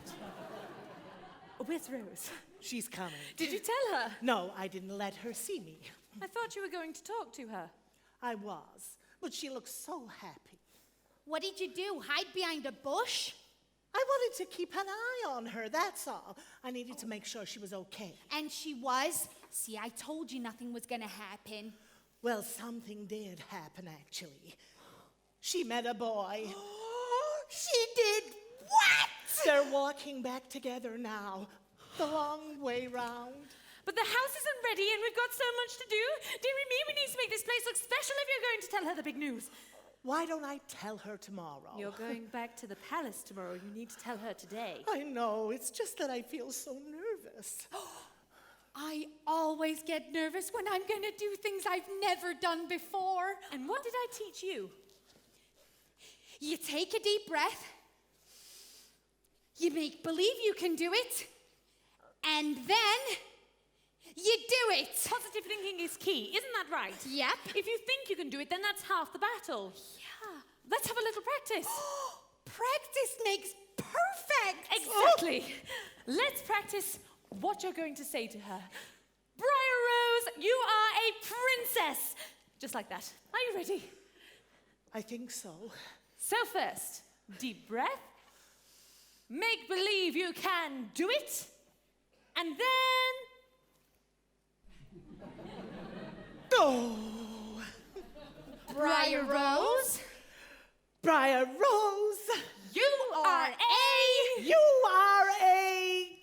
F: Where's Rose?
I: She's coming.
F: Did you tell her?
I: No, I didn't let her see me.
F: I thought you were going to talk to her.
I: I was, but she looked so happy.
D: What did you do? Hide behind a bush?
I: I wanted to keep an eye on her, that's all. I needed to make sure she was okay.
D: And she was? See, I told you nothing was gonna happen.
I: Well, something did happen, actually. She met a boy.
D: She did what?
I: They're walking back together now, the long way round.
F: But the house isn't ready and we've got so much to do. Dearie me, we need to make this place look special if you're going to tell her the big news.
I: Why don't I tell her tomorrow?
F: You're going back to the palace tomorrow. You need to tell her today.
I: I know, it's just that I feel so nervous.
D: I always get nervous when I'm gonna do things I've never done before.
F: And what did I teach you?
D: You take a deep breath, you make believe you can do it, and then you do it.
F: Positive thinking is key, isn't that right?
D: Yep.
F: If you think you can do it, then that's half the battle.
D: Yeah.
F: Let's have a little practice.
D: Practice makes perfect.
F: Exactly. Let's practice what you're going to say to her. Briar Rose, you are a princess. Just like that. Are you ready?
I: I think so.
F: So first, deep breath. Make believe you can do it. And then...
I: Oh!
D: Briar Rose.
I: Briar Rose!
F: You are a...
I: You are a...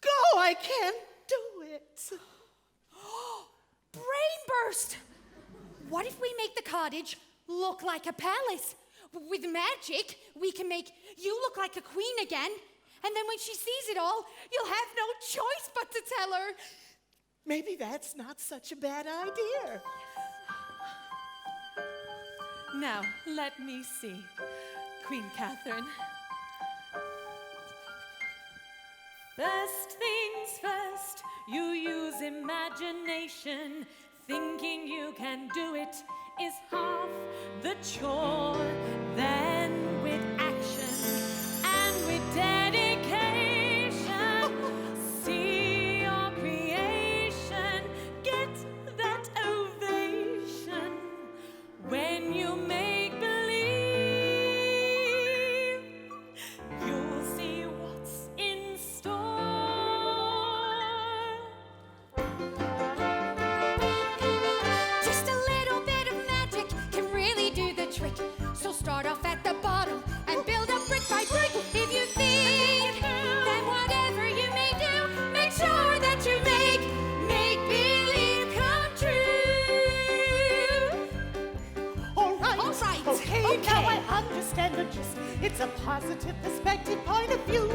I: Go! I can't do it.
D: Brain burst. What if we make the cottage look like a palace? With magic, we can make you look like a queen again. And then when she sees it all, you'll have no choice but to tell her.
I: Maybe that's not such a bad idea.
F: Now, let me see. Queen Catherine. First things first, you use imagination. Thinking you can do it is half the chore. Then with action and with dedication, see your creation get that ovation. When you make believe, you'll see what's in store.
D: Just a little bit of magic can really do the trick. So start off at the bottom and build up brick by brick. If you think, then whatever you may do, make sure that you make believe come true.
I: All right. Okay,
D: Okay.
I: now I understand the gist. It's a positive perspective point of view.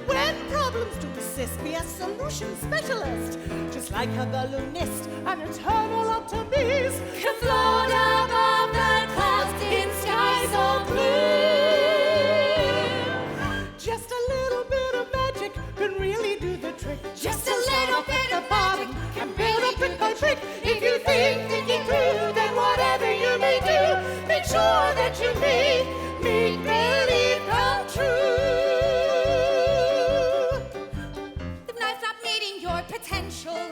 I: When problems do persist, be a solution specialist. Just like a balloonist, an eternal optimist.
C: Can float above the clouds in skies all blue.
I: Just a little bit of magic can really do the trick.
C: Just a little bit of magic
I: can build up brick by brick. If you think it through, then whatever you may do, make sure that you make believe come true.
D: If life's not meeting your potential,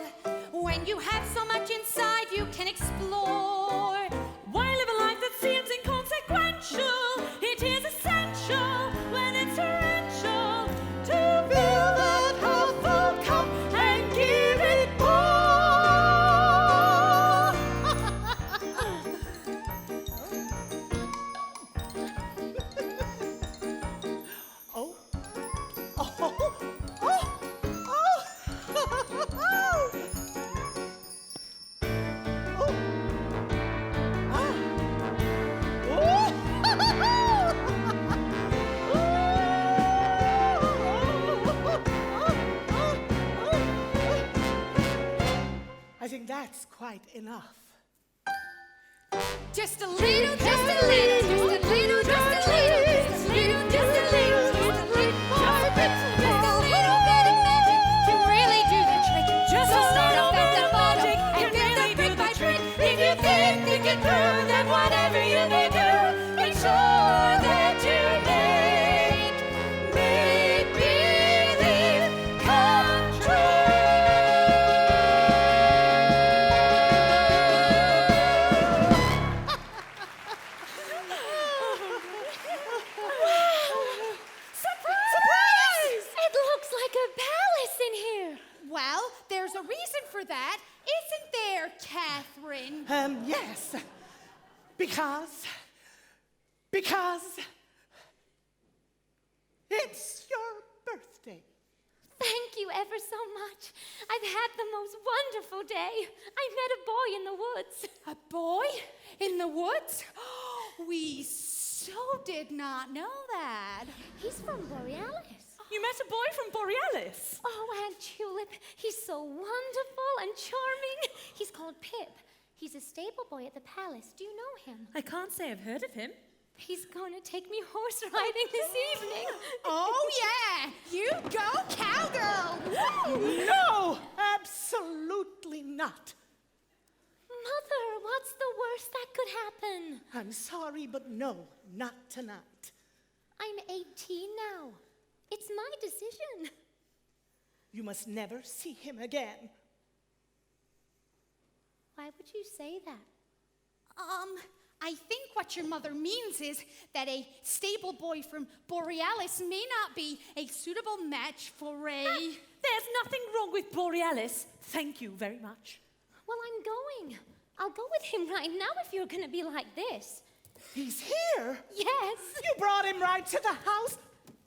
D: when you have so much inside you can explore.
F: Why live a life that seems inconsequential? It is essential when it's torrential to
I: Fill that helpful cup and give it more. I think that's quite enough.
D: Just a little, just a little, just a little, just a little, just a little, just a little, just a little, just a little bit of magic can really do the trick. So start off at the bottom and build up brick by brick. If you think it through, then why a reason for that, isn't there, Catherine?
I: Yes. Because it's your birthday.
M: Thank you ever so much. I've had the most wonderful day. I met a boy in the woods.
D: A boy in the woods? We so did not know that.
M: He's from Borealis.
F: You met a boy from Borealis?
M: Oh, Aunt Tulip, he's so wonderful and charming. He's called Pip. He's a stable boy at the palace. Do you know him?
F: I can't say I've heard of him.
M: He's going to take me horse riding this evening.
D: Oh, yeah. You go, cowgirl. Woo!
I: No, absolutely not.
M: Mother, what's the worst that could happen?
I: I'm sorry, but no, not tonight.
M: I'm 18 now. It's my decision.
I: You must never see him again.
M: Why would you say that?
D: I think what your mother means is that a stable boy from Borealis may not be a suitable match for a...
F: There's nothing wrong with Borealis. Thank you very much.
M: Well, I'm going. I'll go with him right now if you're going to be like this.
I: He's here?
M: Yes.
I: You brought him right to the house?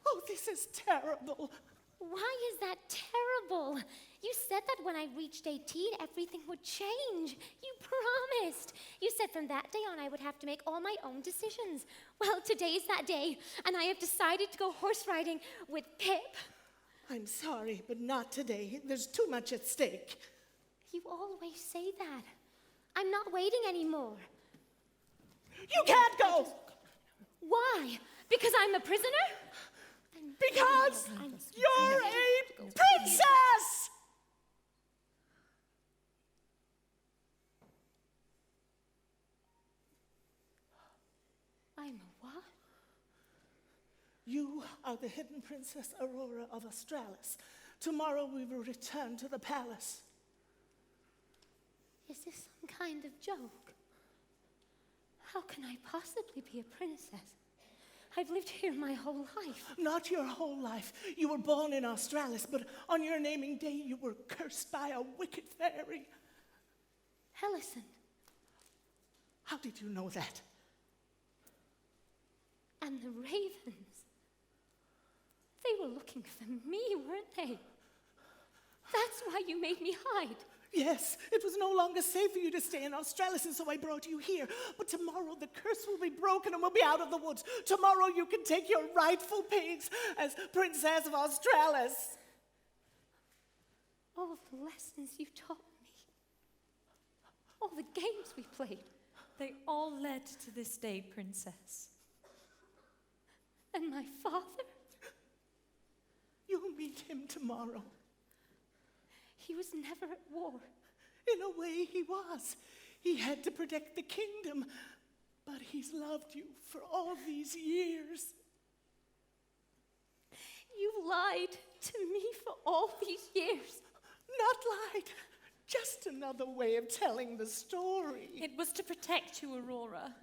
I: Oh, this is terrible.
M: Why is that terrible? You said that when I reached 18, everything would change. You promised. You said from that day on I would have to make all my own decisions. Well, today's that day, and I have decided to go horse riding with Pip.
I: I'm sorry, but not today. There's too much at stake.
M: You always say that. I'm not waiting anymore.
I: You can't go!
M: Why? Because I'm a prisoner?
I: Because you're a princess!
M: I'm a what?
I: You are the hidden Princess Aurora of Australis. Tomorrow we will return to the palace.
M: Is this some kind of joke? How can I possibly be a princess? I've lived here my whole life.
I: Not your whole life. You were born in Australis, but on your naming day you were cursed by a wicked fairy.
M: Hellicent.
I: How did you know that?
M: And the ravens. They were looking for me, weren't they? That's why you made me hide.
I: Yes, it was no longer safe for you to stay in Australis, and so I brought you here. But tomorrow the curse will be broken and we'll be out of the woods. Tomorrow you can take your rightful place as Princess of Australis.
M: All the lessons you taught me, all the games we played,
F: they all led to this day, Princess.
M: And my father?
I: You'll meet him tomorrow.
M: He was never at war.
I: In a way, he was. He had to protect the kingdom, but he's loved you for all these years.
M: You lied to me for all these years.
I: Not lied, just another way of telling the story.
F: It was to protect you, Aurora.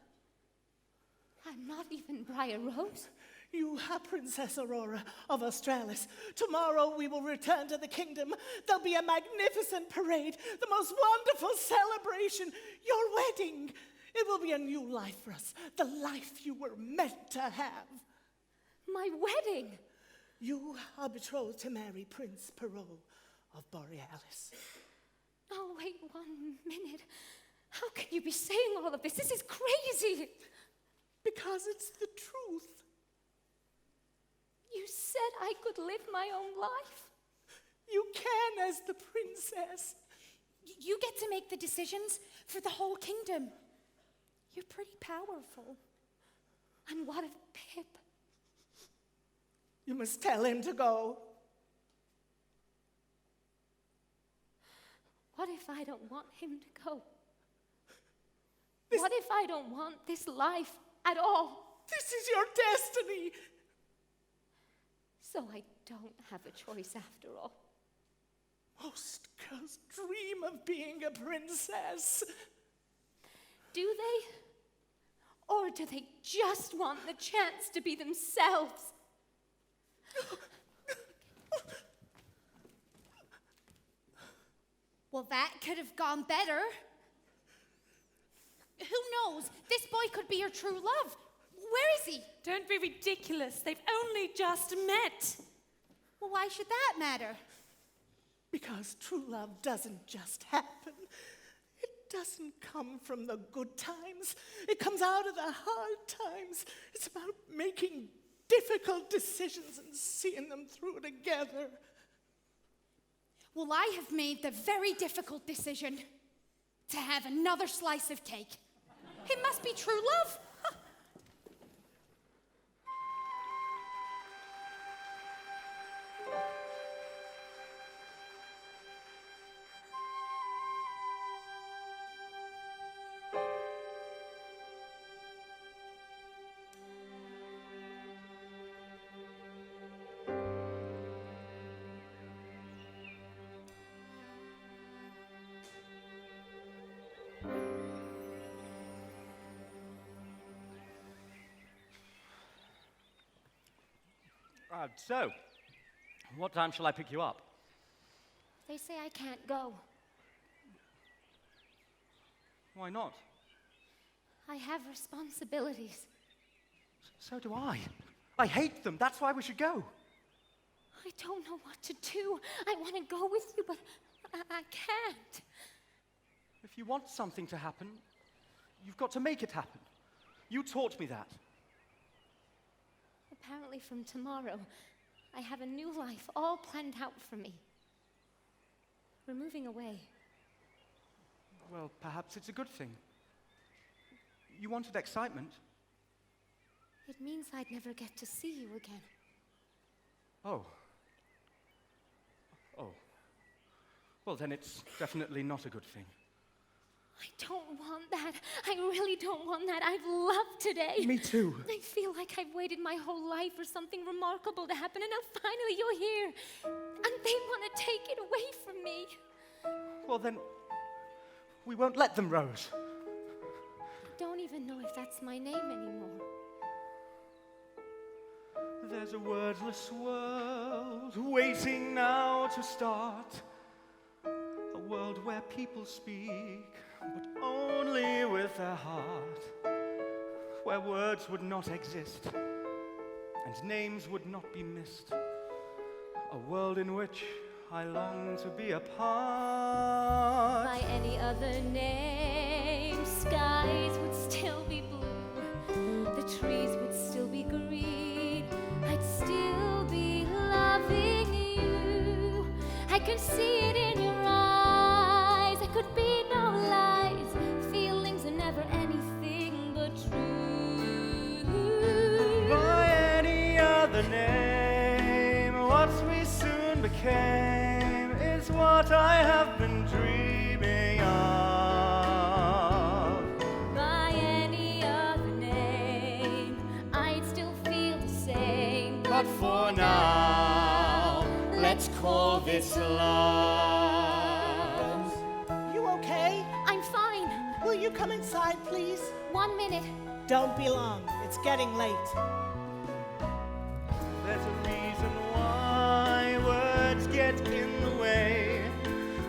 M: I'm not even Briar Rose.
I: You are Princess Aurora of Australis. Tomorrow we will return to the kingdom. There'll be a magnificent parade, the most wonderful celebration, your wedding. It will be a new life for us, the life you were meant to have.
M: My wedding?
I: You are betrothed to marry Prince Perrault of Borealis.
M: Oh, wait 1 minute. How can you be saying all of this? This is crazy.
I: Because it's the truth.
M: You said I could live my own life.
I: You can as the princess.
D: You get to make the decisions for the whole kingdom. You're pretty powerful.
M: And what of Pip?
I: You must tell him to go.
M: What if I don't want him to go? What if I don't want this life at all?
I: This is your destiny.
M: So I don't have a choice after all.
I: Most girls dream of being a princess.
M: Do they? Or do they just want the chance to be themselves?
D: Well, that could have gone better. Who knows? This boy could be your true love. Where is he?
F: Don't be ridiculous. They've only just met.
D: Well, why should that matter?
I: Because true love doesn't just happen. It doesn't come from the good times. It comes out of the hard times. It's about making difficult decisions and seeing them through together.
D: Well, I have made the very difficult decision to have another slice of cake. It must be true love.
L: So, what time shall I pick you up?
M: They say I can't go.
L: Why not?
M: I have responsibilities.
L: So do I. I hate them. That's why we should go.
M: I don't know what to do. I want to go with you, but I can't.
L: If you want something to happen, you've got to make it happen. You taught me that.
M: Apparently from tomorrow, I have a new life all planned out for me. We're moving away.
L: Well, perhaps it's a good thing. You wanted excitement.
M: It means I'd never get to see you again.
L: Oh. Oh. Well, then it's definitely not a good thing.
M: I don't want that. I really don't want that. I've loved today.
L: Me too.
M: I feel like I've waited my whole life for something remarkable to happen, and now finally you're here. And they want to take it away from me.
L: Well, then, we won't let them, Rose.
M: I don't even know if that's my name anymore.
L: There's a wordless world waiting now to start. A world where people speak, but only with their heart. Where words would not exist, and names would not be missed. A world in which I long to be a part.
M: By any other name, skies would still be blue. The trees would still be green. I'd still be loving you. I could see it in your eyes. There could be no lies. Feelings are never anything but true.
L: By any other name, what we soon became is what I have been dreaming of.
M: By any other name, I'd still feel the same.
L: But for now, let's call this love.
I: You okay?
M: I'm fine.
I: Will you come inside, please?
M: 1 minute.
I: Don't be long. It's getting late.
L: There's a reason why words get in the way.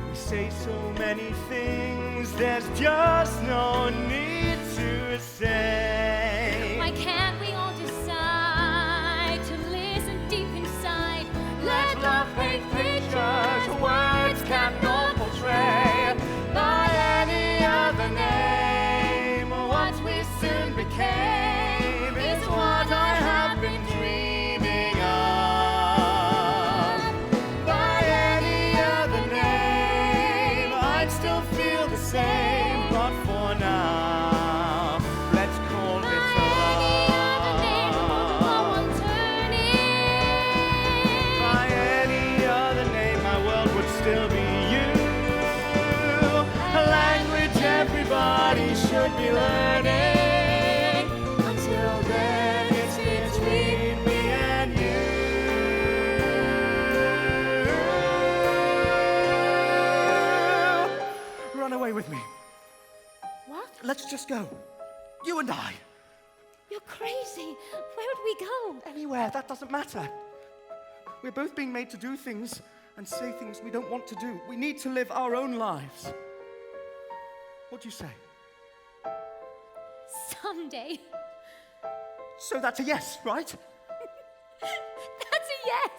L: We say so many things, there's just no need to say.
M: Why can't we all decide to listen deep inside? Let love paint pictures words cannot portray.
L: By any other name, what we soon became is what I have been dreaming of. By any other name, I'd still feel the same, but for now, let's call this
M: By any other name, won't go
L: love.
M: on turning.
L: By any other name, my world would still be you. A language everybody should be learning. Until then, it's between me and you. Run away with me.
M: What?
L: Let's just go. You and I.
M: You're crazy. Where would we go?
L: Anywhere, that doesn't matter. We're both being made to do things, and say things we don't want to do. We need to live our own lives. What do you say?
M: Someday.
L: So that's a yes, right?
M: That's a yes.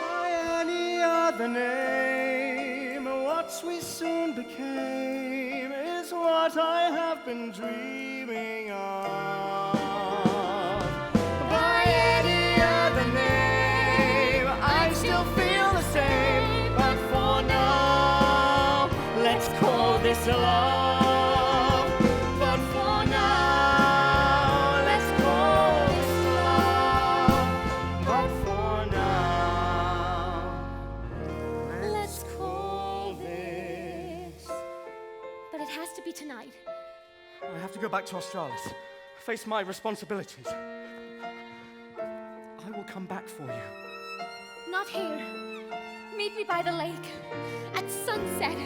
L: By any other name, what we soon became is what I have been dreaming of. By any other name, I still feel the same, but for now, let's call this love. But for now, let's call this love. But for now,
M: Let's call this. But it has to be tonight.
L: I have to go back to Australis, face my responsibilities. I will come back for you.
M: Not here. Meet me by the lake at sunset.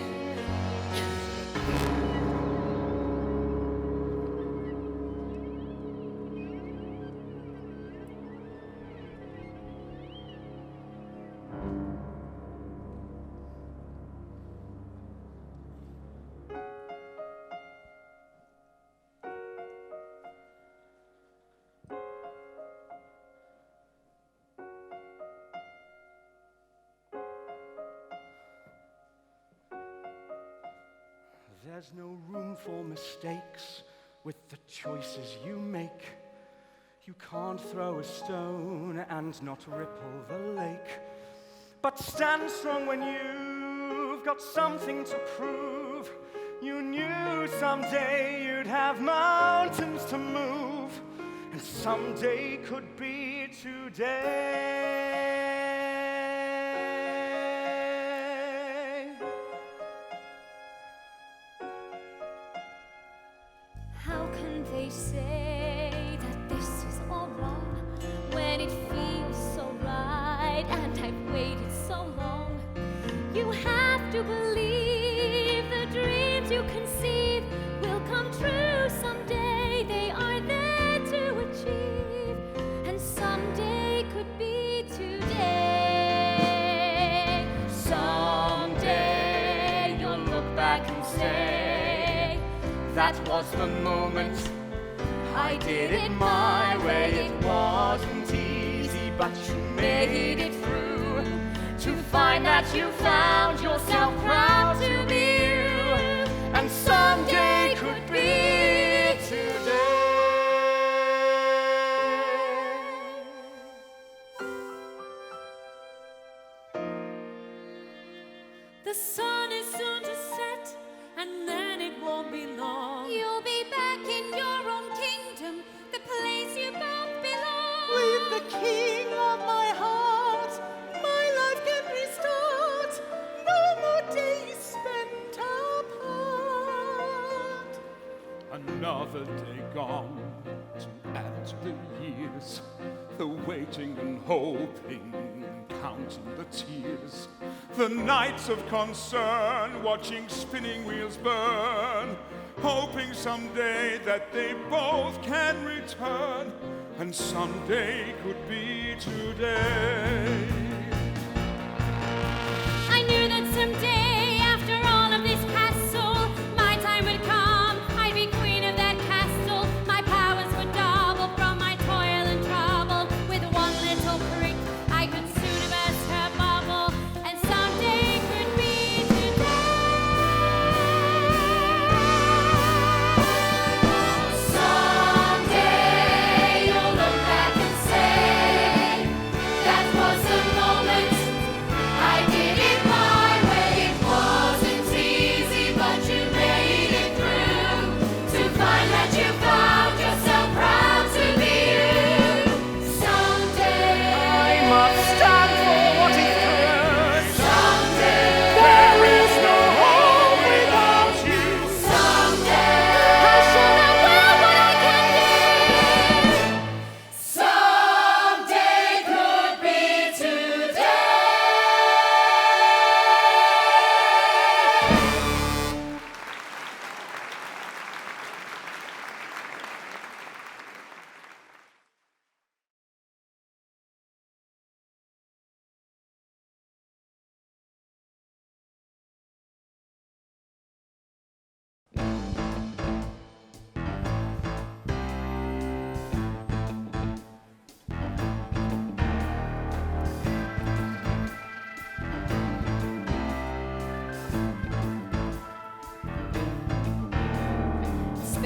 L: There's no room for mistakes with the choices you make. You can't throw a stone and not ripple the lake. But stand strong when you've got something to prove. You knew someday you'd have mountains to move, and someday could be today.
M: How can they say that this is all wrong when it feels so right and I've waited so long? You have to believe the dreams you conceive will come true someday. They are there to achieve, and someday could be today. Someday you'll look back and say,
L: That was the moment I did it my way. It wasn't easy, but you made it through. To find that you found yourself proud to be you, and someday could be today.
F: The sun is soon to set, and then it won't be long.
D: You'll be back in your own kingdom, the place you both belong.
I: With the king of my heart, my life can restart. No more days spent apart.
H: Another day gone to add to the years, the waiting and hoping, counting the tears, the nights of concern, watching spinning wheels burn, hoping someday that they both can return, and someday could be today.
M: I knew that someday, after all of this hassle, my time would come. I'd be queen of that castle. My powers would double from my toil and trouble. With one little prick, I could soon burst her bubble, and someday could be today. Someday you'll look back and say, that was the moment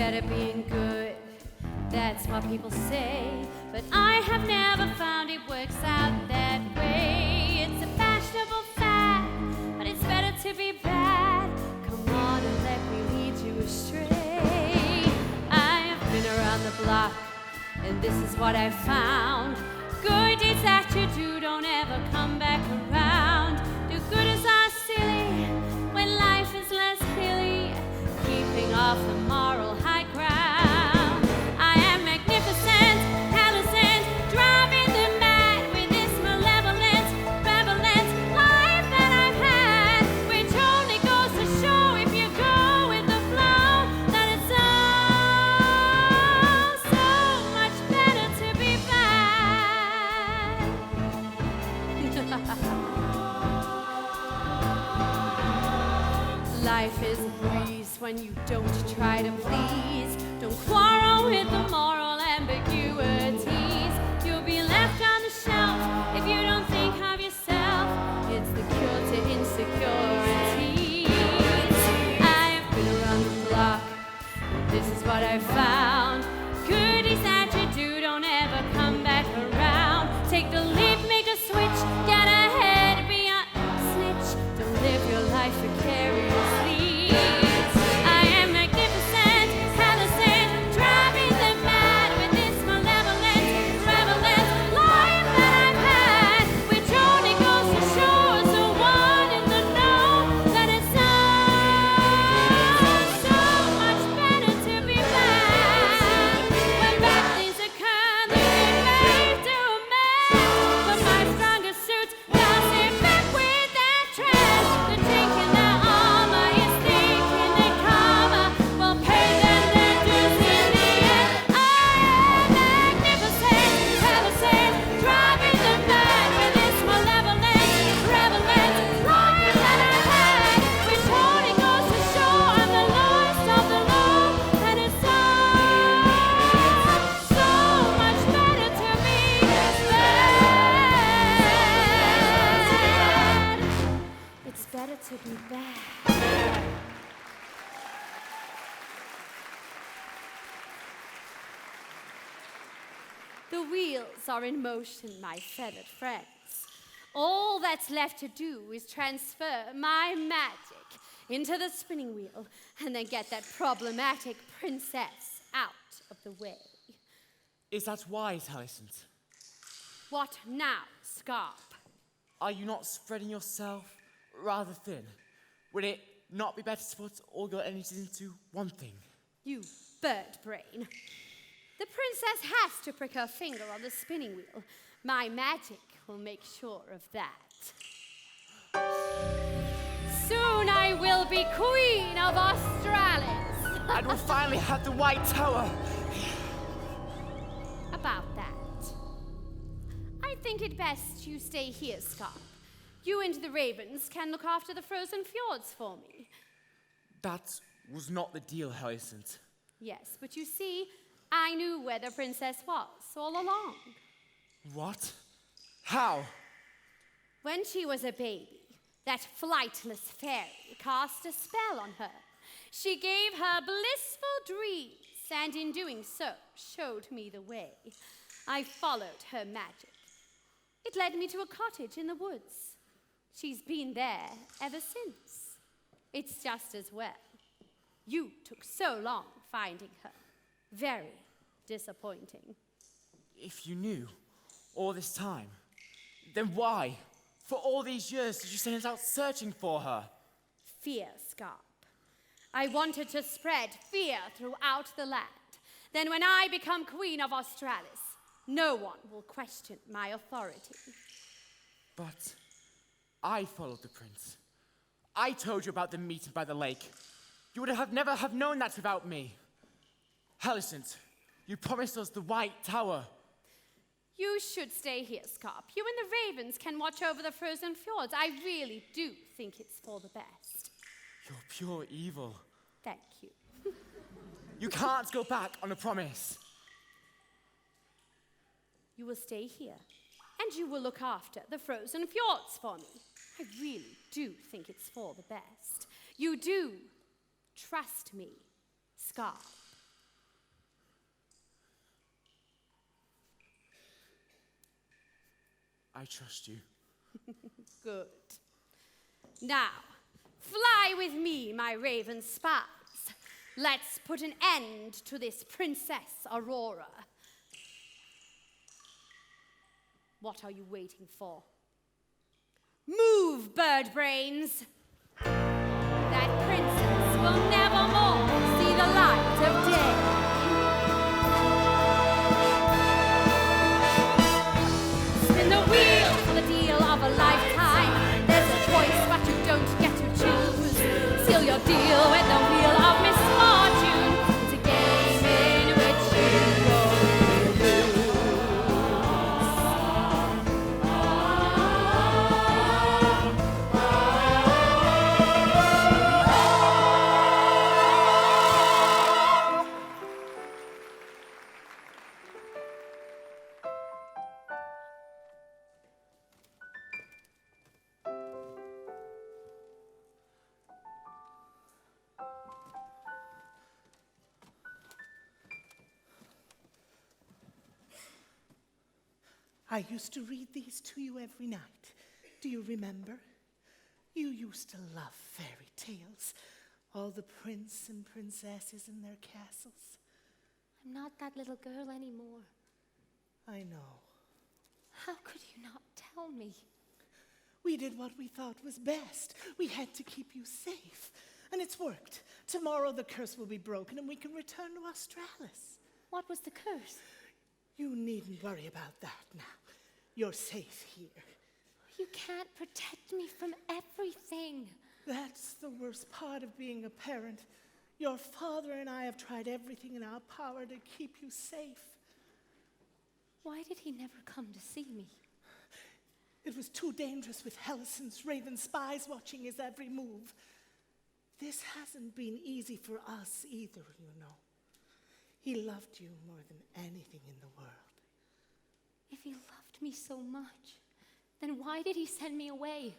J: better being good, that's what people say. But I have never found it works out that way. It's a fashionable fad, but it's better to be bad. Come on and let me lead you astray. I have been around the block, and this is what I've found. Good deeds that you do don't ever come back around. Do gooders are silly when life is less hilly, keeping off the moral high ground. I am magnificent, haloescent, driving them mad with this malevolent, prevalent life that I've had, which only goes to show if you go with the flow that it's so much better to be bad. Life is a breeze when you don't try to please. Don't quarrel with the moral ambiguities. You'll be left on the shelf if you don't think of yourself. It's the cure to insecurities. I have been around the block, this is what I've found. Goodies that you do don't ever come back around. Take the leap, make a switch, get ahead, be a snitch. Don't live your life vicariously. I am magnificent, haloescent, driving them mad with this malevolent, prevalent life that I've had, which only goes to show us the one in the know that it's so much better to be bad. When bad things occur, they get made to a man. But my stronger suit does it back with that trend. They're taking their armor, is thinking they karma will pay them their dues in the end. I am magnificent, haloescent, driving them mad with this malevolent, prevalent life that I've had, which only goes to show I'm the lowest of the low, and it's so much better to be bad. It's better to be bad. The wheels are in motion, my feathered friends. All that's left to do is transfer my magic into the spinning wheel and then get that problematic princess out of the way.
K: Is that wise, Hyacinth?
J: What now, Scarp?
K: Are you not spreading yourself rather thin? Would it not be better to put all your energies into one thing?
J: You bird brain. The princess has to prick her finger on the spinning wheel. My magic will make sure of that. Soon I will be Queen of Australis.
K: And we'll finally have the White Tower.
J: About that. I think it best you stay here, Scarp. You and the ravens can look after the frozen fjords for me.
K: That was not the deal, Hyacinth.
J: Yes, but you see, I knew where the princess was all along.
K: What? How?
J: When she was a baby, that flightless fairy cast a spell on her. She gave her blissful dreams, and in doing so, showed me the way. I followed her magic. It led me to a cottage in the woods. She's been there ever since. It's just as well. You took so long finding her. Very disappointing.
K: If you knew all this time, then why, for all these years, did you send us out searching for her?
J: Fear, Scarp. I wanted to spread fear throughout the land. Then when I become Queen of Australis, no one will question my authority.
K: But I followed the prince. I told you about the meeting by the lake. You would have never have known that without me. Hyacinth, you promised us the White Tower.
J: You should stay here, Scarp. You and the ravens can watch over the frozen fjords. I really do think it's for the best.
K: You're pure evil.
J: Thank you.
K: You can't go back on a promise.
J: You will stay here, and you will look after the frozen fjords for me. I really do think it's for the best. You do trust me, Scarp.
K: I trust you.
J: Good. Now, fly with me, my raven spies. Let's put an end to this Princess Aurora. What are you waiting for? Move, bird brains! That princess will never more see the light of day. Spin the wheel for the deal of a lifetime. There's a choice, but you don't get to choose. Seal your deal with the wheel of misfortune. It's a game in which you won't lose.
I: I used to read these to you every night. Do you remember? You used to love fairy tales. All the prince and princesses in their castles.
M: I'm not that little girl anymore.
I: I know.
M: How could you not tell me?
I: We did what we thought was best. We had to keep you safe. And it's worked. Tomorrow the curse will be broken and we can return to Australis.
M: What was the curse?
I: You needn't worry about that now. You're safe here.
M: You can't protect me from everything.
I: That's the worst part of being a parent. Your father and I have tried everything in our power to keep you safe.
M: Why did he never come to see me?
I: It was too dangerous with Hellison's raven spies watching his every move. This hasn't been easy for us either, you know. He loved you more than anything in the world.
M: If he loved me so much, then why did he send me away?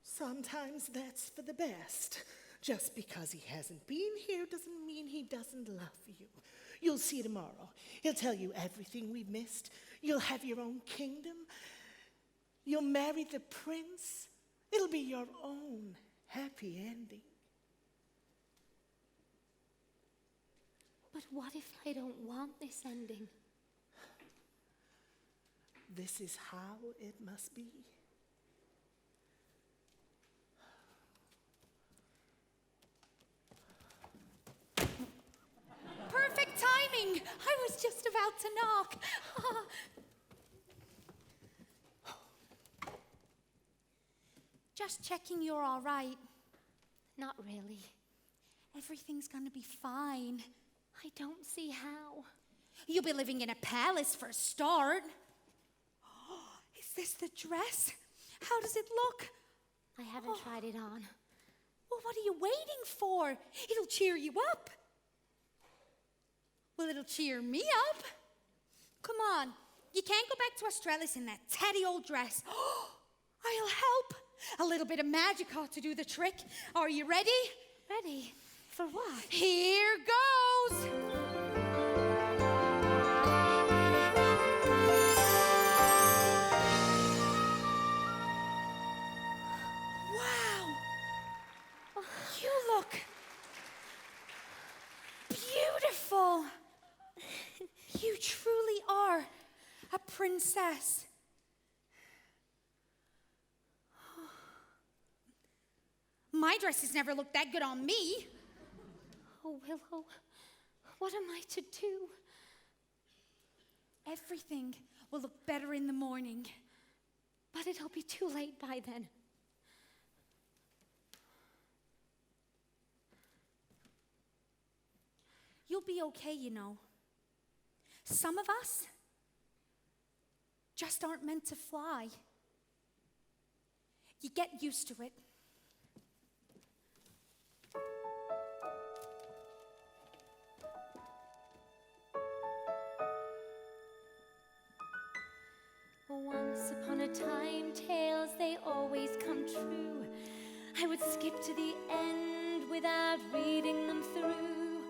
I: Sometimes that's for the best. Just because he hasn't been here doesn't mean he doesn't love you. You'll see tomorrow. He'll tell you everything we've missed. You'll have your own kingdom. You'll marry the prince. It'll be your own happy ending.
M: But what if I don't want this ending?
I: This is how it must be.
D: Perfect timing! I was just about to knock. Just checking you're all right.
M: Not really.
D: Everything's gonna be fine.
M: I don't see how.
D: You'll be living in a palace for a start. Is this the dress? How does it look?
M: I haven't tried it on.
D: Well, what are you waiting for? It'll cheer you up. Well, it'll cheer me up. Come on. You can't go back to Australis in that tatty old dress. I'll help. A little bit of magic ought to do the trick. Are you ready?
M: Ready? For what?
D: Here goes. Wow. You look beautiful. You truly are a princess. My dresses never looked that good on me.
M: Oh, Willow, what am I to do?
D: Everything will look better in the morning.
M: But it'll be too late by then.
D: You'll be okay, you know. Some of us just aren't meant to fly. You get used to it.
M: Once upon a time, tales, they always come true. I would skip to the end without reading them through.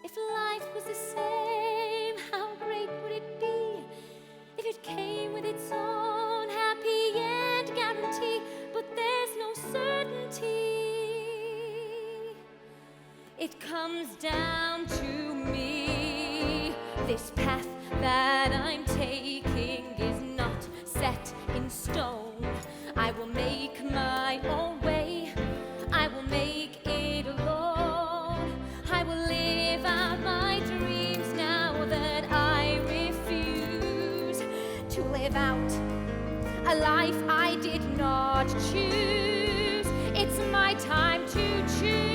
M: If life was the same, how great would it be if it came with its own that I'm taking is not set in stone. I will make my own way. I will make it alone. I will live out my dreams now that I refuse to live out a life I did not choose. It's my time to choose.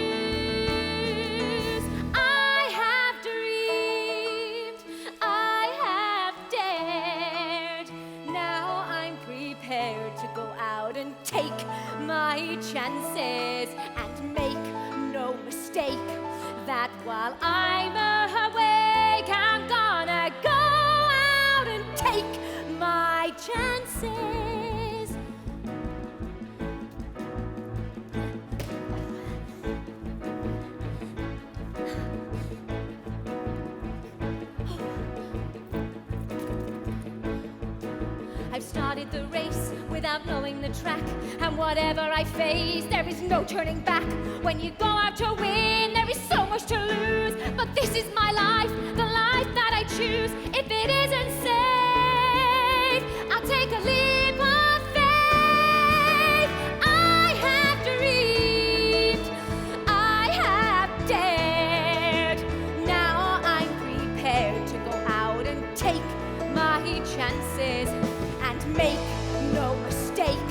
M: I have dreamed, I have dared. Now I'm prepared to go out and take my chances and make no mistake that while I'm awake, I'm gonna go out and take my chances. I've started the race without knowing the track, and whatever I face, there is no turning back. When you go out to win, there is so much to lose, but this is my life, the life that I choose. If it isn't safe, I'll take a leap of faith. I have dreamed, I have dared. Now I'm prepared to go out and take my chances and make no mistake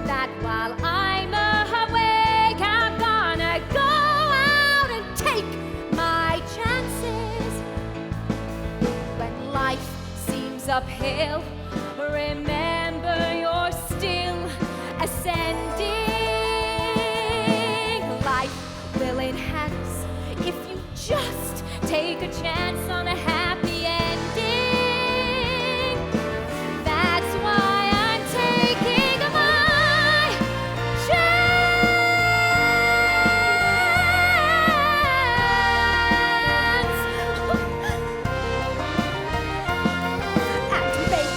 M: that while I'm awake, I'm gonna go out and take my chances. When life seems uphill, remember you're still ascending. Life will enhance if you just take a chance on a happy ending. That's why I'm taking my chance and make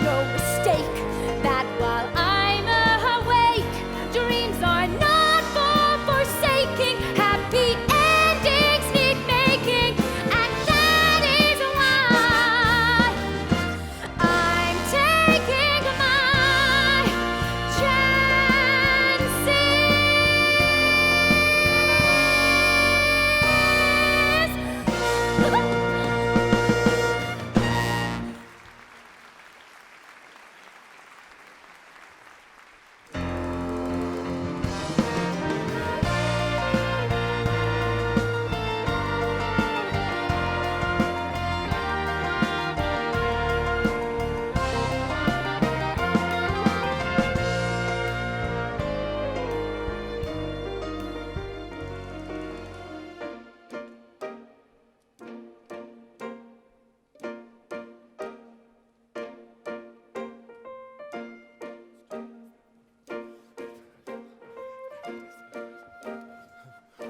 M: no mistake that while I'm awake, dreams are not for forsaking. Happy endings need making, and that is why I'm taking my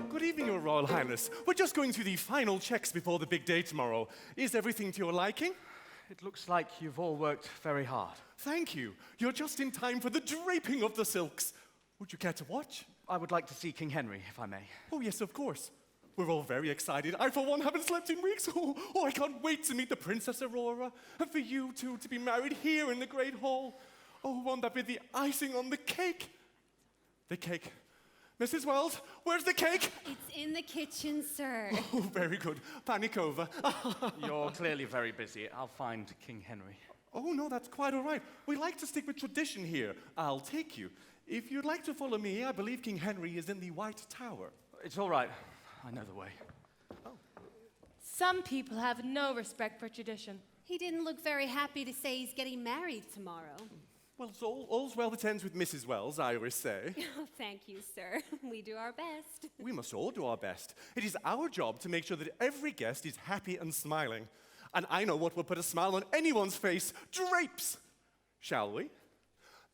E: Good evening, Your Royal Highness. We're just going through the final checks before the big day tomorrow. Is everything to your liking?
L: It looks like you've all worked very hard.
E: Thank you. You're just in time for the draping of the silks. Would you care to watch?
L: I would like to see King Henry, if I may.
E: Oh, yes, of course. We're all very excited. I, for one, haven't slept in weeks. Oh, I can't wait to meet the Princess Aurora, and for you two to be married here in the Great Hall. Oh, won't that be the icing on the cake? The cake. Mrs. Wells, where's the cake?
J: It's in the kitchen, sir.
E: Oh, very good. Panic over.
L: You're clearly very busy. I'll find King Henry.
E: Oh, no, that's quite all right. We like to stick with tradition here. I'll take you. If you'd like to follow me, I believe King Henry is in the White Tower.
L: It's all right. I know the way.
F: Some people have no respect for tradition.
J: He didn't look very happy to say he's getting married tomorrow.
E: Well, it's all's well that ends with Mrs. Wells, I always say.
J: Oh, thank you, sir. We do our best.
E: We must all do our best. It is our job to make sure that every guest is happy and smiling. And I know what will put a smile on anyone's face: drapes. Shall we?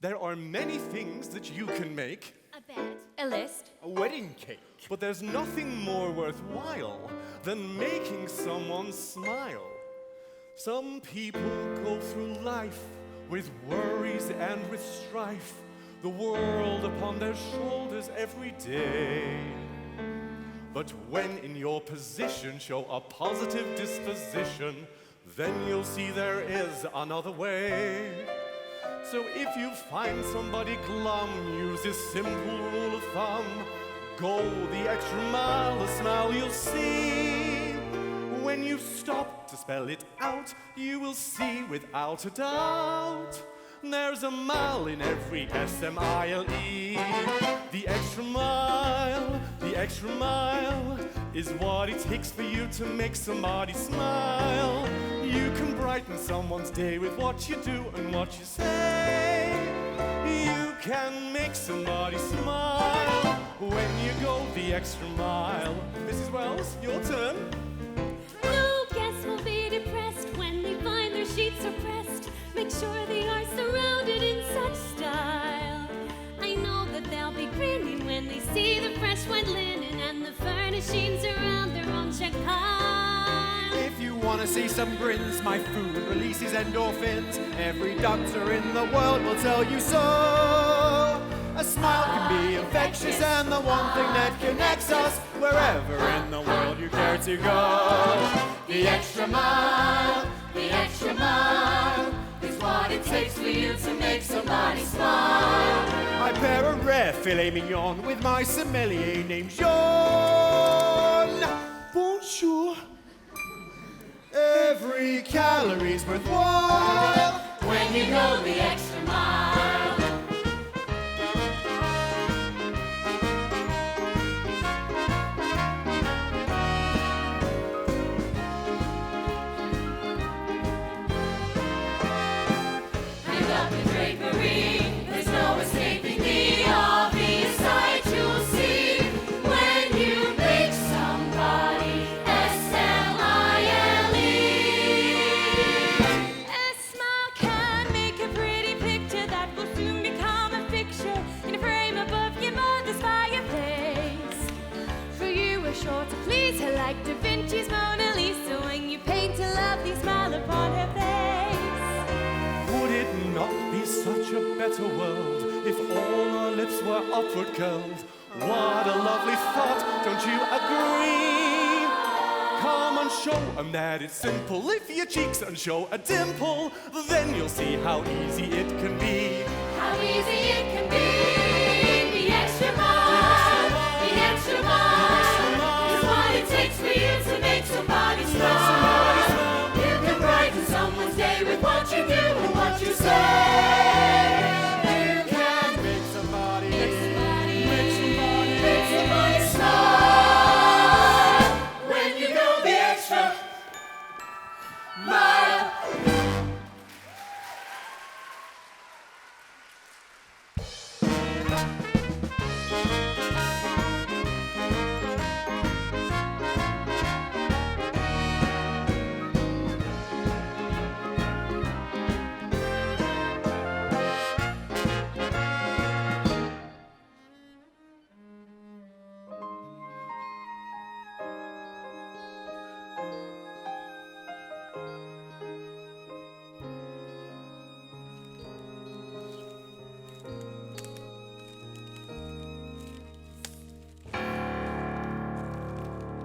E: There are many things that you can make.
J: A bed.
F: A list.
L: A wedding cake.
E: But there's nothing more worthwhile than making someone smile. Some people go through life with worries and with strife, the world upon their shoulders every day. But when in your position, show a positive disposition, then you'll see there is another way. So if you find somebody glum, use this simple rule of thumb. Go the extra mile, a smile you'll see. When you stop to spell it out, you will see without a doubt there's a mile in every S-M-I-L-E. The extra mile is what it takes for you to make somebody smile. You can brighten someone's day with what you do and what you say. You can make somebody smile when you go the extra mile. Mrs. Wells, your turn.
M: No guest will be depressed when they find their sheets are pressed. Make sure they are surrounded in such style. I know that they'll be grinning when they see the fresh white linen and the furnishings around their own check pile.
O: If you want to see some grins, my food releases endorphins. Every doctor in the world will tell you so. A smile can be infectious and the one thing that connects us wherever in the world you care to go. The extra mile is what it takes for you to make somebody smile. I pair a rare filet mignon with my sommelier named Jean. Bonjour. Every calorie's worthwhile
C: when you go the extra mile. Hang up the drapery, there's no escaping the obvious sight you'll see when you make somebody S-M-I-L-E.
M: A smile can make a pretty picture that will soon become a picture in a frame above your mother's fireplace. For you are sure to please her like Da Vinci's Mona Lisa when you paint a lovely smile upon her face.
E: Would it not be such a better world if all our lips were upward curled? What a lovely thought, don't you agree? Come and show 'em that it's simple. If your cheeks and show a dimple, then you'll see how easy it can be.
C: How easy it can be. The extra mile, the extra mile is what it takes for you to make somebody smile. You can brighten someone's day with what you do and what you say. You can make somebody smile when you go the extra mile.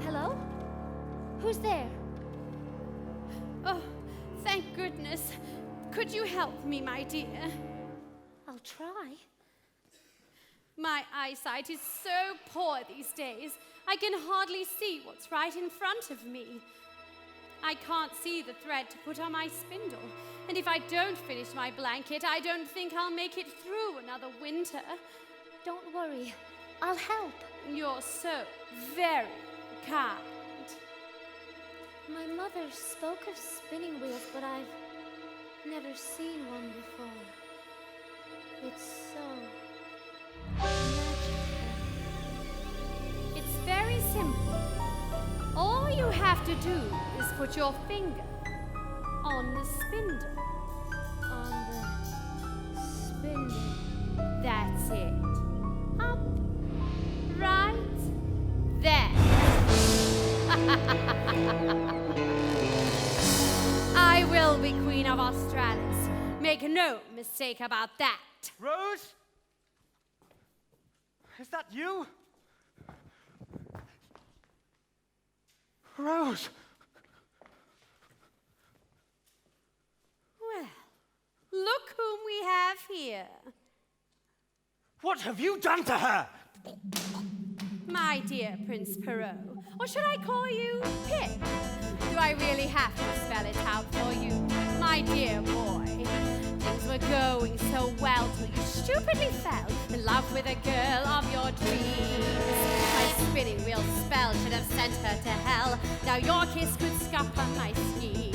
J: Hello? Who's there? Oh, thank goodness. Could you help me, my dear?
M: I'll try.
J: My eyesight is so poor these days, I can hardly see what's right in front of me. I can't see the thread to put on my spindle, and if I don't finish my blanket, I don't think I'll make it through another winter.
M: Don't worry, I'll help.
J: You're so very kind.
M: My mother spoke of spinning wheels, but I've never seen one before. It's so magical.
J: It's very simple. All you have to do is put your finger on the spindle.
M: On the spindle.
J: That's it. Up, right, there. I will be Queen of Australis. Make no mistake about that.
O: Rose? Is that you? Rose!
J: look whom we have here.
L: What have you done to her?
J: My dear Prince Perrault, or should I call you Pip? Do I really have to spell it out for you? My dear boy, things were going so well till you stupidly fell in love with a girl of your dreams. My spinning wheel spell should have sent her to hell. Now your kiss could scupper my schemes.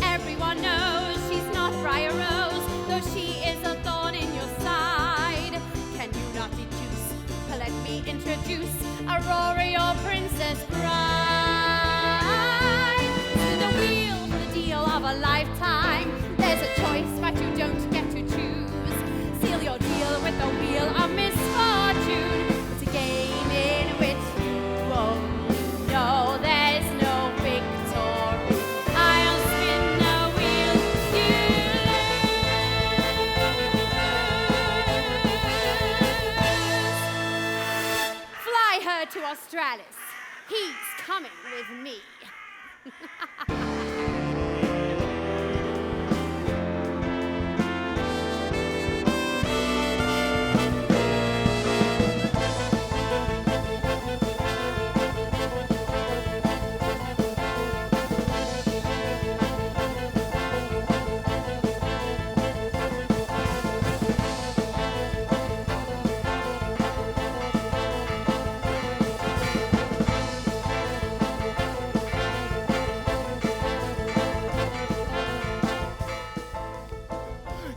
J: Everyone knows she's not Briar Rose, though she is a thorn in your side. Can you not deduce? Let me introduce Aurora, your princess bride. Spin the wheel for the deal of a lifetime. There's a choice, but you don't get to choose. Seal your deal with the wheel of misfortune. It's a game in which you won't know there's no victory. I'll spin the wheel, you lose. Fly her to Australis. He's coming with me.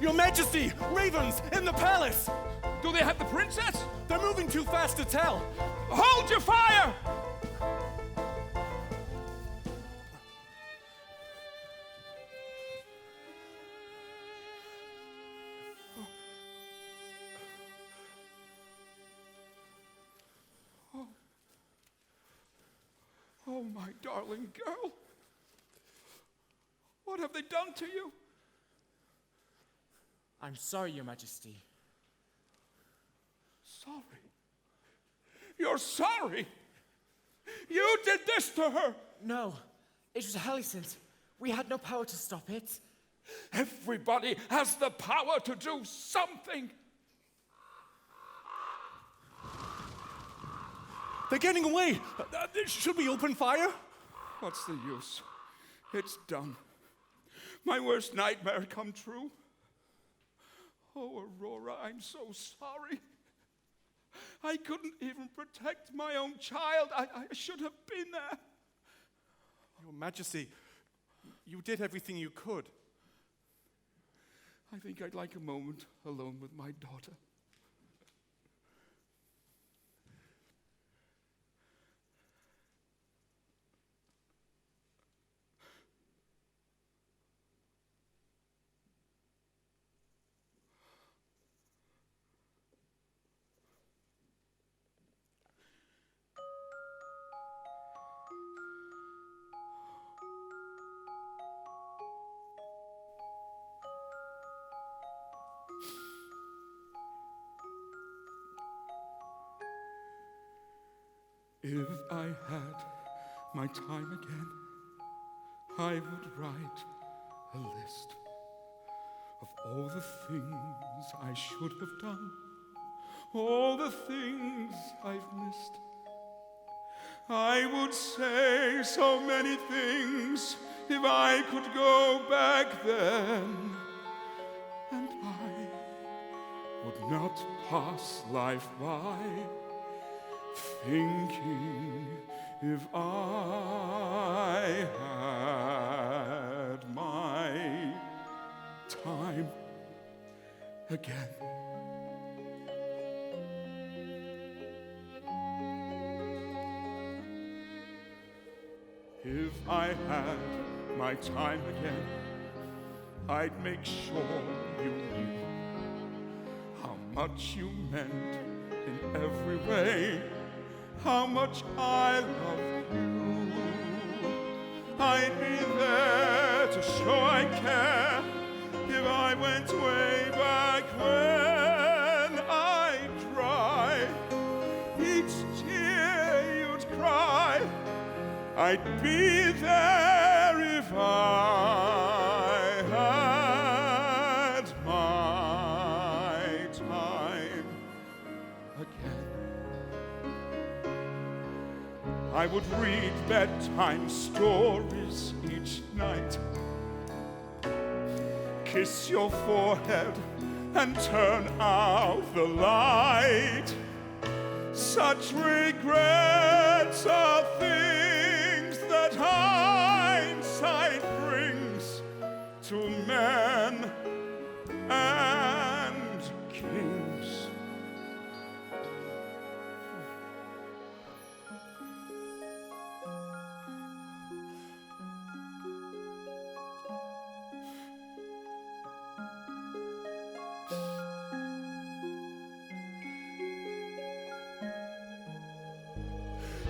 E: Your Majesty! Ravens in the palace!
H: Do they have the princess?
E: They're moving too fast to tell.
H: Hold your fire! Oh, my darling girl. What have they done to you?
K: I'm sorry, Your Majesty.
H: Sorry? You're sorry? You did this to her?
K: No, it was Halicent. We had no power to stop it.
H: Everybody has the power to do something.
E: They're getting away. Should we open fire?
H: What's the use? It's done. My worst nightmare come true. Oh, Aurora, I'm so sorry. I couldn't even protect my own child. I should have been there.
E: Your Majesty, you did everything you could.
H: I think I'd like a moment alone with my daughter. If I had my time again, I would write a list of all the things I should have done, all the things I've missed. I would say so many things if I could go back then, and I would not pass life by thinking if I had my time again. If I had my time again, I'd make sure you knew how much you meant in every way, how much I love you. I'd be there to show I care if I went way back when I'd cry. Each tear you'd cry, I'd be there if I had
B: I would read bedtime stories each night, kiss your forehead and turn out the light. Such regrets are things that hindsight brings to men and kings.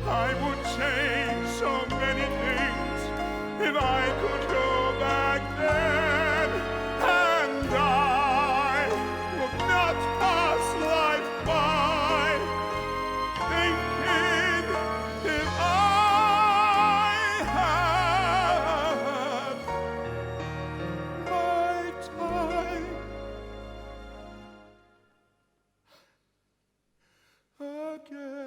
B: I would change so many things if I could go back then, and I would not pass life by thinking if I had my time again.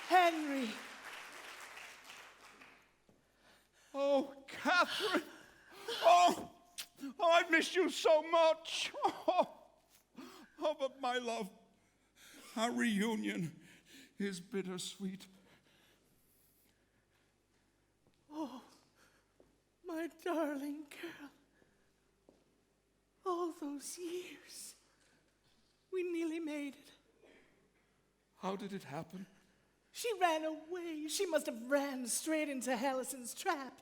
I: Henry.
B: Oh, Catherine. Oh, I've missed you so much. Oh, but my love, our reunion is bittersweet.
I: Oh, my darling girl. All those years. We nearly made it.
B: How did it happen?
I: She ran away. She must have ran straight into Hellison's trap.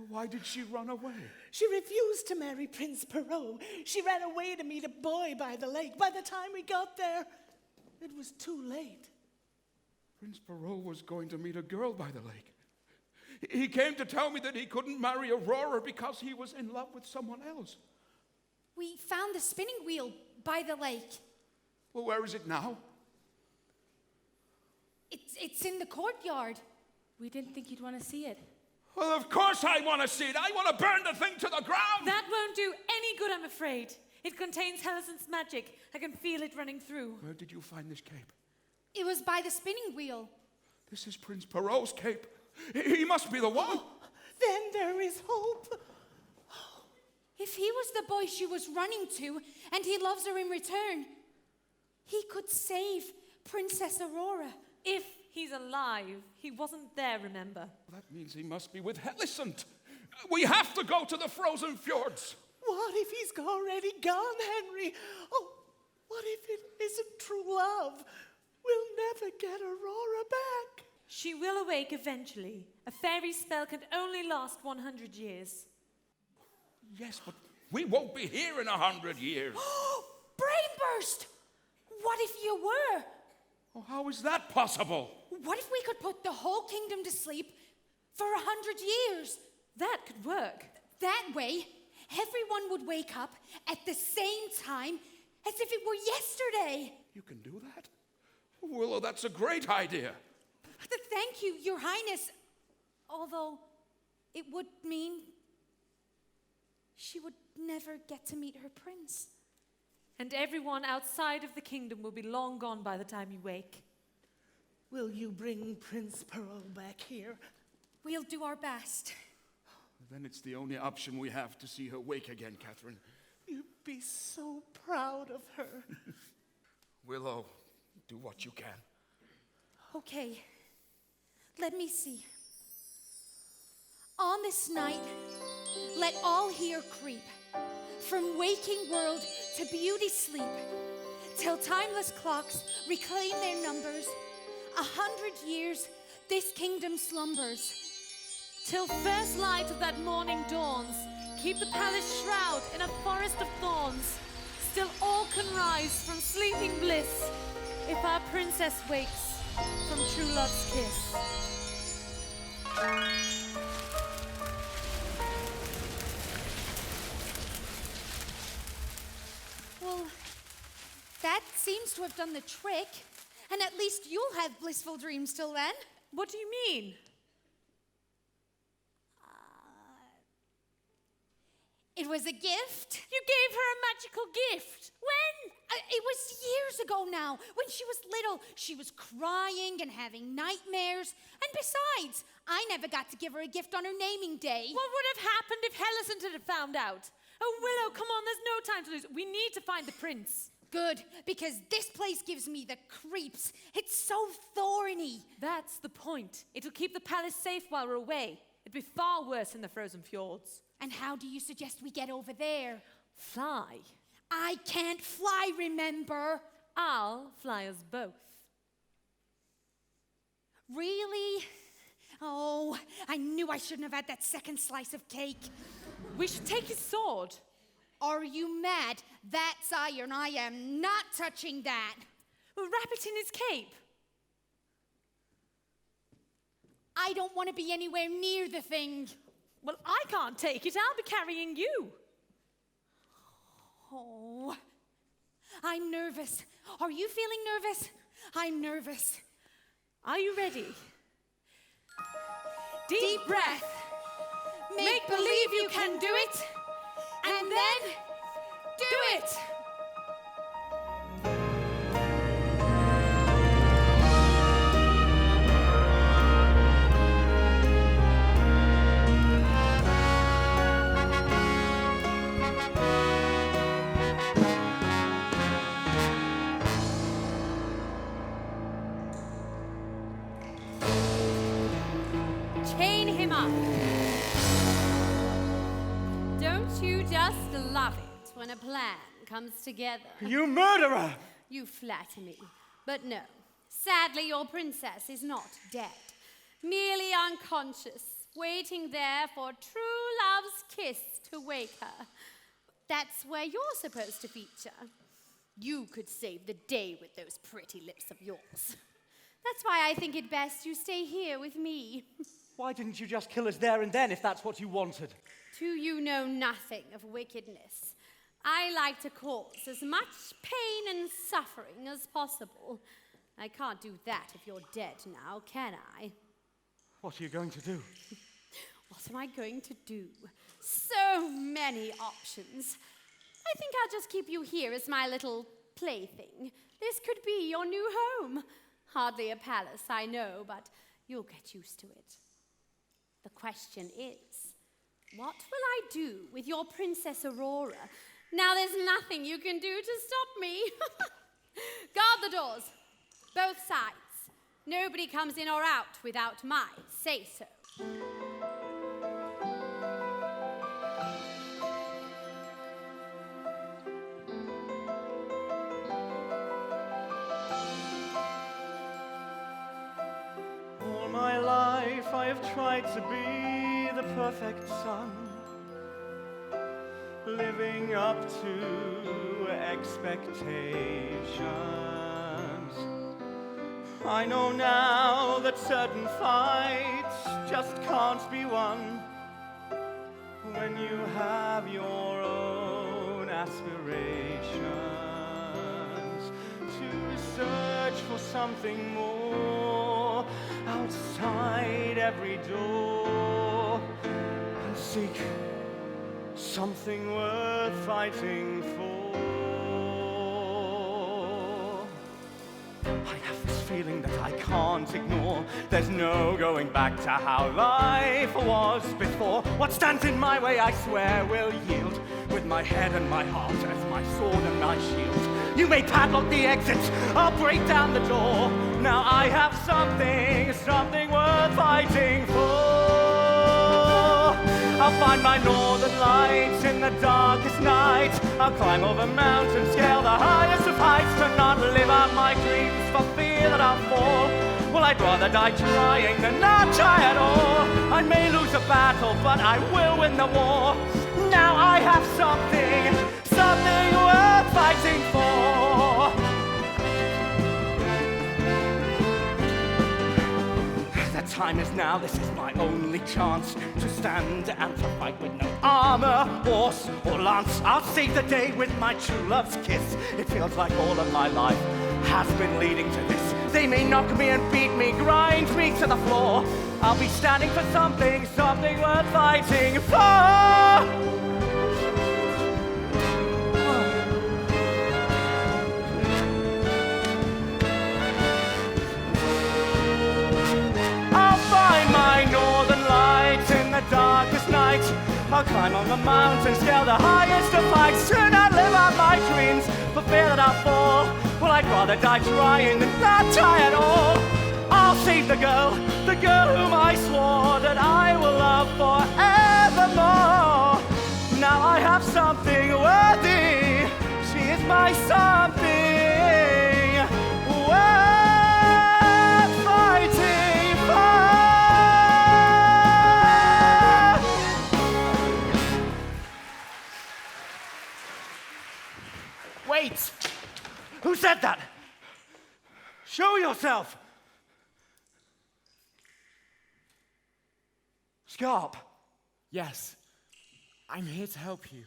B: Why did she run away?
I: She refused to marry Prince Perrault. She ran away to meet a boy by the lake. By the time we got there, it was too late.
H: Prince Perrault was going to meet a girl by the lake. He came to tell me that he couldn't marry Aurora because he was in love with someone else.
D: We found the spinning wheel by the lake.
H: Well, where is it now?
D: It's in the courtyard.
F: We didn't think you'd want to see it.
H: Well, of course I want to see it. I want to burn the thing to the ground.
F: That won't do any good, I'm afraid. It contains Hellison's magic. I can feel it running through.
H: Where did you find this cape?
D: It was by the spinning wheel.
H: This is Prince Perrault's cape. He must be the one.
I: Then there is hope.
D: If he was the boy she was running to, and he loves her in return, he could save Princess Aurora.
F: If he's alive. He wasn't there, remember?
H: That means he must be with Helisant. We have to go to the frozen fjords.
I: What if he's already gone, Henry? Oh, what if it isn't true love? We'll never get Aurora back.
F: She will awake eventually. A fairy spell can only last 100 years.
H: Yes, but we won't be here in 100 years.
D: Brainburst! What if you were?
H: Oh, how is that possible?
D: What if we could put the whole kingdom to sleep for 100 years?
F: That could work.
D: That way, everyone would wake up at the same time as if it were yesterday.
H: You can do that? Willow, that's a great idea.
D: Thank you, Your Highness. Although it would mean she would never get to meet her prince.
F: And everyone outside of the kingdom will be long gone by the time you wake.
I: Will you bring Prince Perrault back here?
D: We'll do our best.
H: Then it's the only option we have to see her wake again, Catherine.
I: You'd be so proud of her.
H: Willow, do what you can.
D: Okay, let me see. On this night, let all here creep, from waking world to beauty sleep, till timeless clocks reclaim their numbers. 100 years this kingdom slumbers.
F: Till first light of that morning dawns, keep the palace shroud in a forest of thorns. Still all can rise from sleeping bliss, if our princess wakes from true love's kiss.
D: Well, that seems to have done the trick. And at least you'll have blissful dreams till then.
F: What do you mean?
D: It was a gift.
F: You gave her a magical gift.
D: When? It was years ago now. When she was little, she was crying and having nightmares. And besides, I never got to give her a gift on her naming day.
F: What would have happened if Helicent had found out? Oh, Willow, come on, there's no time to lose. We need to find the prince.
D: Good, because this place gives me the creeps. It's so thorny.
F: That's the point. It'll keep the palace safe while we're away. It'd be far worse in the frozen fjords.
D: And how do you suggest we get over there?
F: Fly.
D: I can't fly, remember?
F: I'll fly us both.
D: Really? Oh, I knew I shouldn't have had that second slice of cake.
F: We should take his sword.
D: Are you mad? That's iron. I am not touching that.
F: We'll wrap it in his cape.
D: I don't want to be anywhere near the thing.
F: Well, I can't take it. I'll be carrying you.
D: Oh, I'm nervous. Are you feeling nervous? I'm nervous.
F: Are you ready?
D: Deep breath. Make believe you can do it. And then do it.
J: Chain him up. Don't you just love it when a plan comes together?
L: You murderer!
J: You flatter me. But no, sadly your princess is not dead. Merely unconscious, waiting there for true love's kiss to wake her. That's where you're supposed to feature. You could save the day with those pretty lips of yours. That's why I think it best you stay here with me.
L: Why didn't you just kill us there and then if that's what you wanted?
J: Do you know nothing of wickedness? I like to cause as much pain and suffering as possible. I can't do that if you're dead now, can I?
L: What are you going to do?
J: What am I going to do? So many options. I think I'll just keep you here as my little plaything. This could be your new home. Hardly a palace, I know, but you'll get used to it. The question is, what will I do with your Princess Aurora? Now there's nothing you can do to stop me. Guard the doors, both sides. Nobody comes in or out without my say-so.
L: All my life I have tried to be the perfect son, living up to expectations. I know now that certain fights just can't be won when you have your own aspirations. To search for something more outside every door and seek something worth fighting for. I have this feeling that I can't ignore. There's no going back to how life was before. What stands in my way, I swear, will yield, with my head and my heart as my sword and my shield. You may padlock the exits, I'll break down the door. Now I have something worth fighting for. I'll find my northern lights in the darkest night. I'll climb over mountains, scale the highest of heights, to not live out my dreams for fear that I'll fall. Well, I'd rather die trying than not try at all. I may lose a battle, but I will win the war. Now I have something worth fighting for. The time is now, this is my only chance to stand and to fight with no armor, horse, or lance. I'll save the day with my true love's kiss. It feels like all of my life has been leading to this. They may knock me and beat me, grind me to the floor. I'll be standing for something, something worth fighting for. Darkest night, I'll climb on the mountain, scale the highest of heights, soon I'll live out my dreams, for fear that I'll fall. Well, I'd rather die trying than not try at all. I'll save the girl whom I swore that I will love forevermore. Now I have something worthy, she is my something worth fighting for.
K: Wait!
L: Who said that? Show yourself! Scarp.
K: Yes, I'm here to help you.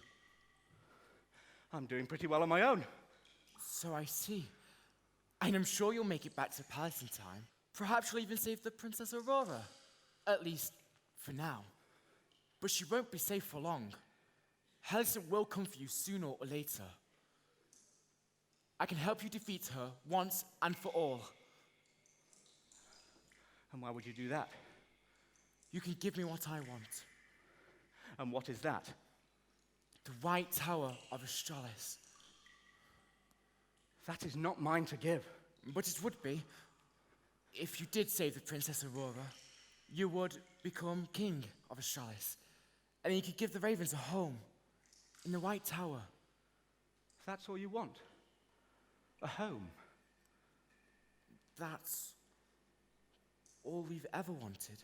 L: I'm doing pretty well on my own.
K: So I see. And I'm sure you'll make it back to the palace in time. Perhaps you'll even save the Princess Aurora. At least, for now. But she won't be safe for long. Hyacinth will come for you sooner or later. I can help you defeat her once and for all.
L: And why would you do that?
K: You can give me what I want.
L: And what is that?
K: The White Tower of Australis.
L: That is not mine to give.
K: But it would be. If you did save the Princess Aurora, you would become king of Australis. And then you could give the ravens a home in the White Tower.
L: That's all you want? A home?
K: That's all we've ever wanted.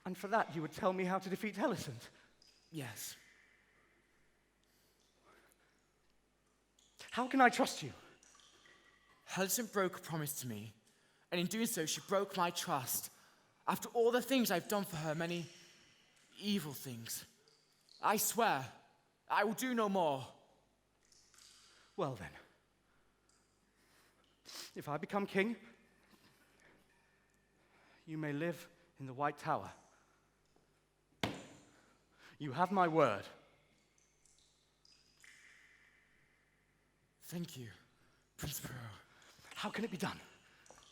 L: And for that, you would tell me how to defeat Hyacinth?
K: Yes.
L: How can I trust you?
K: Hyacinth broke a promise to me, and in doing so, she broke my trust. After all the things I've done for her, many evil things. I swear, I will do no more.
L: Well then, if I become king, you may live in the White Tower. You have my word.
K: Thank you, Prince Perrault.
L: How can it be done?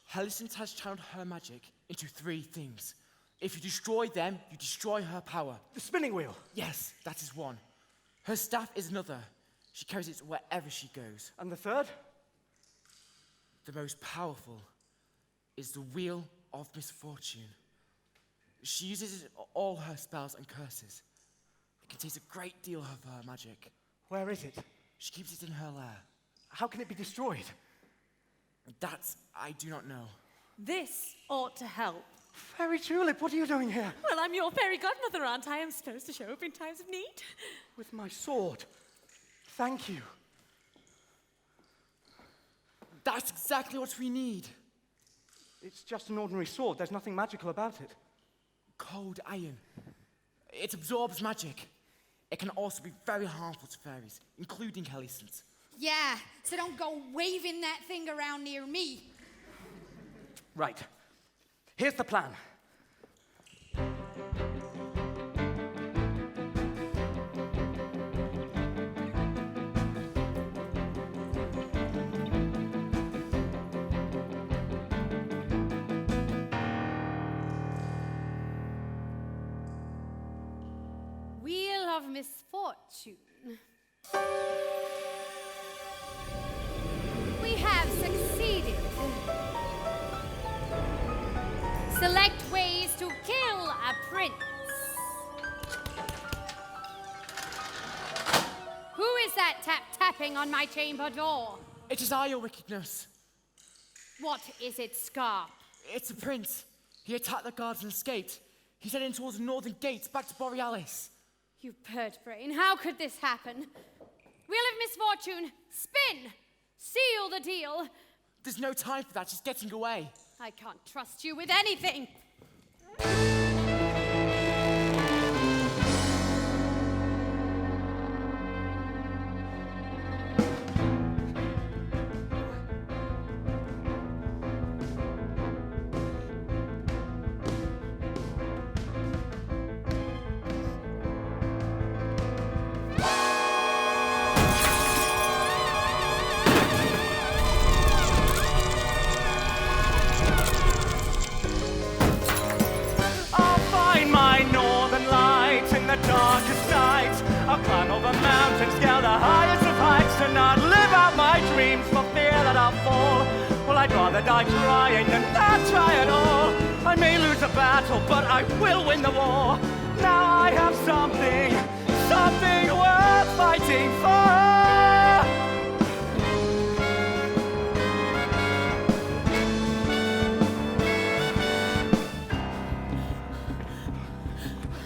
K: Hyacinth has channeled her magic into 3 things. If you destroy them, you destroy her power.
L: The spinning wheel?
K: Yes, that is one. Her staff is another. She carries it wherever she goes.
L: And the third?
K: The most powerful is the Wheel of Misfortune. She uses it in all her spells and curses. It contains a great deal of her magic.
L: Where is it?
K: She keeps it in her lair.
L: How can it be destroyed?
K: That I do not know.
F: This ought to help.
L: Fairy Tulip, what are you doing here?
F: Well, I'm your fairy godmother, aren't I? I'm supposed to show up in times of need.
L: With my sword. Thank you.
K: That's exactly what we need.
L: It's just an ordinary sword. There's nothing magical about it.
K: Cold iron. It absorbs magic. It can also be very harmful to fairies, including Hyacinth.
D: Yeah, so don't go waving that thing around near me.
L: Right. Here's the plan.
J: Wheel of Misfortune. We have succeeded. Select ways to kill a prince. Who is that tapping on my chamber door?
K: It is I, your wickedness.
J: What is it, Scarp?
K: It's a prince. He attacked the guards and escaped. He's heading towards the northern gates, back to Borealis.
J: You pert brain, how could this happen? Wheel of Misfortune, spin! Seal the deal!
K: There's no time for that, she's getting away.
J: I can't trust you with anything.
L: darkest nights. I'll climb over mountains, scale the highest of heights, to not live out my dreams for fear that I'll fall. Well, I'd rather die trying than not try at all. I may lose a battle, but I will win the war. Now I have something worth fighting for.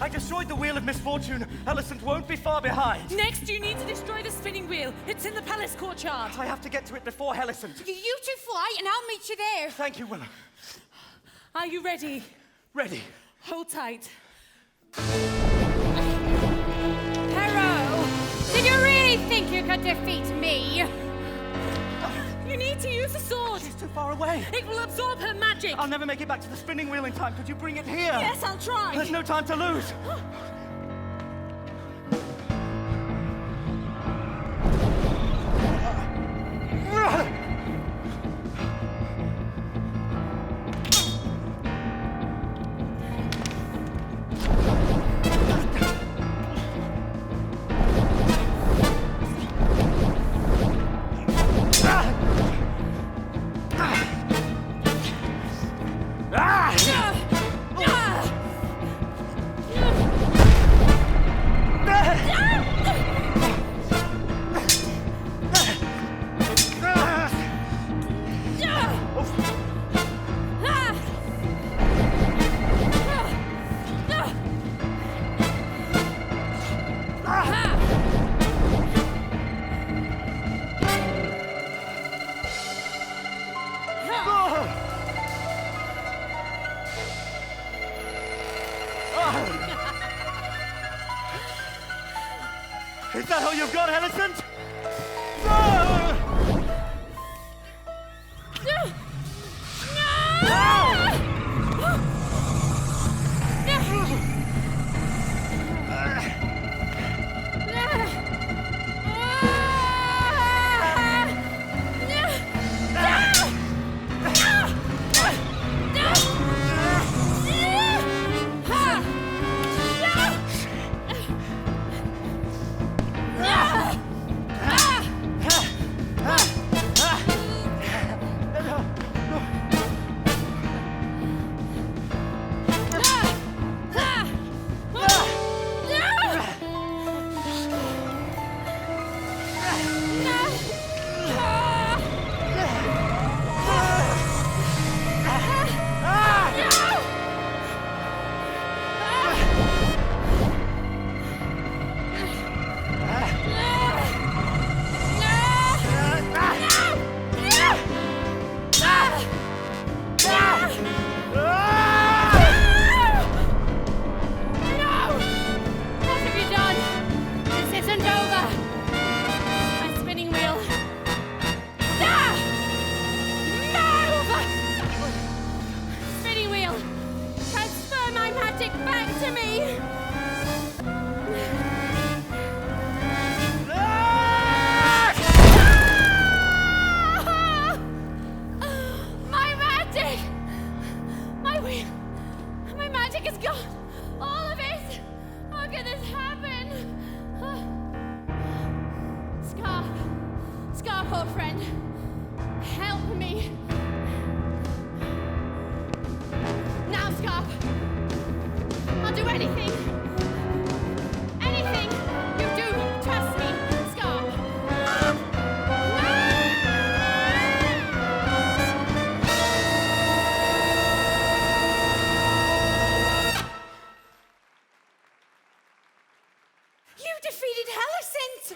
L: I destroyed the Wheel of Misfortune. Alicent won't be far behind.
F: Next, you need to destroy the spinning wheel. It's in the palace courtyard.
L: I have to get to it before Alicent.
D: You two fly, and I'll meet you there.
L: Thank you, Willow.
F: Are you ready?
L: Ready.
F: Hold tight.
J: Perrault, did you really think you could defeat me?
F: You need to use the sword.
L: She's too far away.
F: It will absorb her magic.
L: I'll never make it back to the spinning wheel in time. Could you bring it here?
F: Yes, I'll try.
L: There's no time to lose. Is that all you've got, Alicent?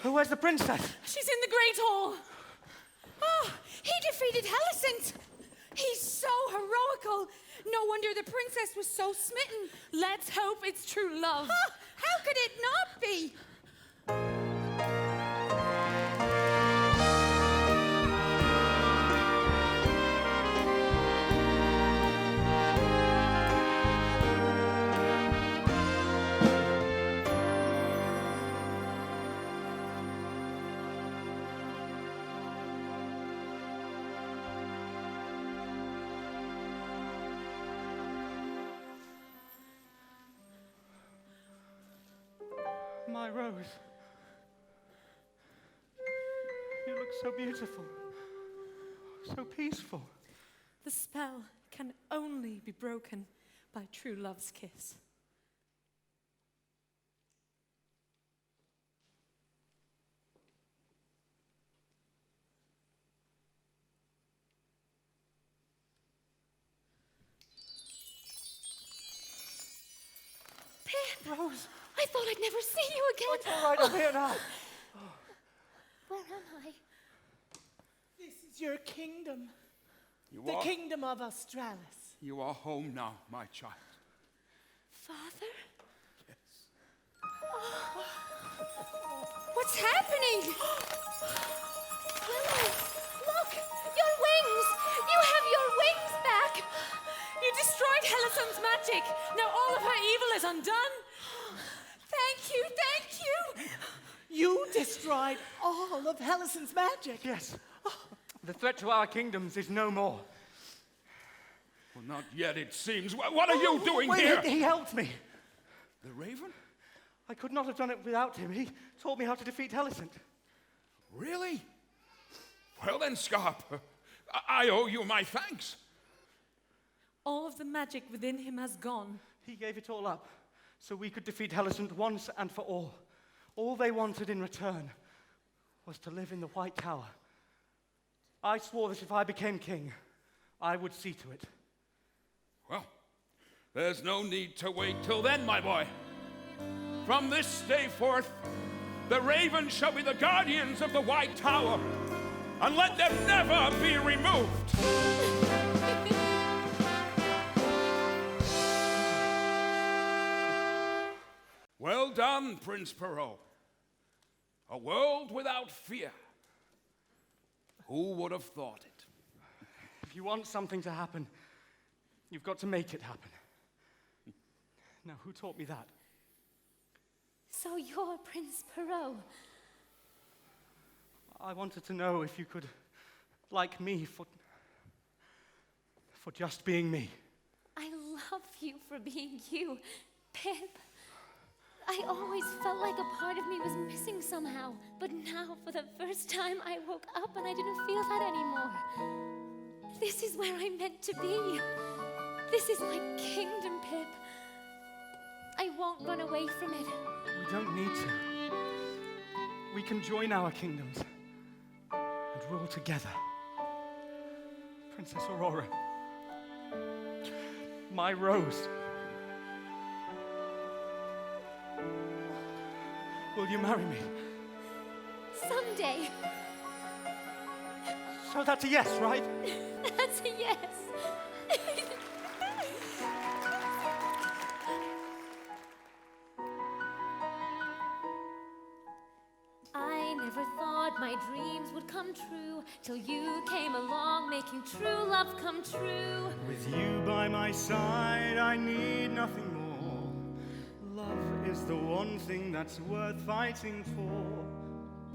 L: Where's the princess?
F: She's in the Great Hall.
D: Oh, he defeated Alicent. He's so heroical. No wonder the princess was so smitten.
F: Let's hope it's true love.
D: Huh, how could it not be?
L: My Rose. You look so beautiful. So peaceful.
F: The spell can only be broken by true love's kiss.
D: Pip!
L: Rose!
D: I thought I'd never see you again.
L: It's all right, I'm here now.
D: Where am I?
I: This is your kingdom.
H: You
I: The
H: are,
I: kingdom of Australis.
H: you are home now, my child.
D: Father?
H: Yes.
D: What's happening? Willow, look! Your wings! You have your wings back!
F: You destroyed Hellison's magic. Now all of her evil is undone.
D: Thank you, thank you!
I: You destroyed all of Hellison's magic.
L: Yes. The threat to our kingdoms is no more.
H: Well, not yet, it seems. What are you doing
L: Wait,
H: here?
L: He helped me.
H: The Raven?
L: I could not have done it without him. He taught me how to defeat Hellicent.
H: Really? Well then, Scarp, I owe you my thanks.
F: All of the magic within him has gone.
L: He gave it all up so we could defeat Hellicent once and for all. All they wanted in return was to live in the White Tower. I swore that if I became king, I would see to it.
H: Well, there's no need to wait till then, my boy. From this day forth, the Ravens shall be the guardians of the White Tower, and let them never be removed. Well done, Prince Perrault. A world without fear. Who would have thought it?
L: If you want something to happen, you've got to make it happen. Now, who taught me that?
D: So you're Prince Perrault.
L: I wanted to know if you could like me for just being me.
D: I love you for being you, Pip. I always felt like a part of me was missing somehow, but now for the first time I woke up and I didn't feel that anymore. This is where I'm meant to be. This is my kingdom, Pip. I won't run away from it.
L: We don't need to. We can join our kingdoms and rule together. Princess Aurora, my Rose. Will you marry me?
D: Someday.
L: So that's a yes, right?
D: That's a yes. I never thought my dreams would come true till you came along, making true love come true.
L: With you by my side, I need nothing more. Love is the one thing that's worth fighting for.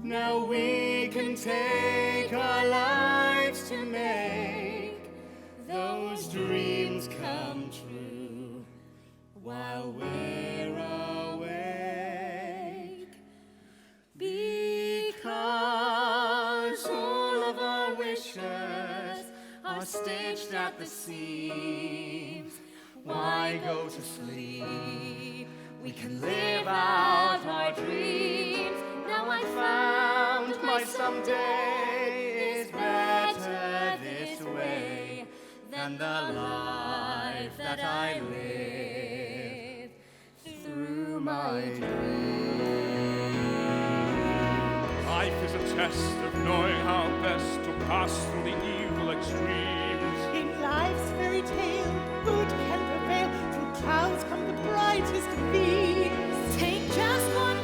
L: Now we can take our lives to make those dreams come true while we're awake. Because all of our wishes are stitched at the seams. Why go to sleep? We can live out our dreams. Now I found my someday is better this way than the life that I live through my dreams.
B: Life is a test of knowing how best to pass through the evil extremes.
I: In life's fairy tale, good can prevail. Through clouds come the brightest beams.
D: Take just one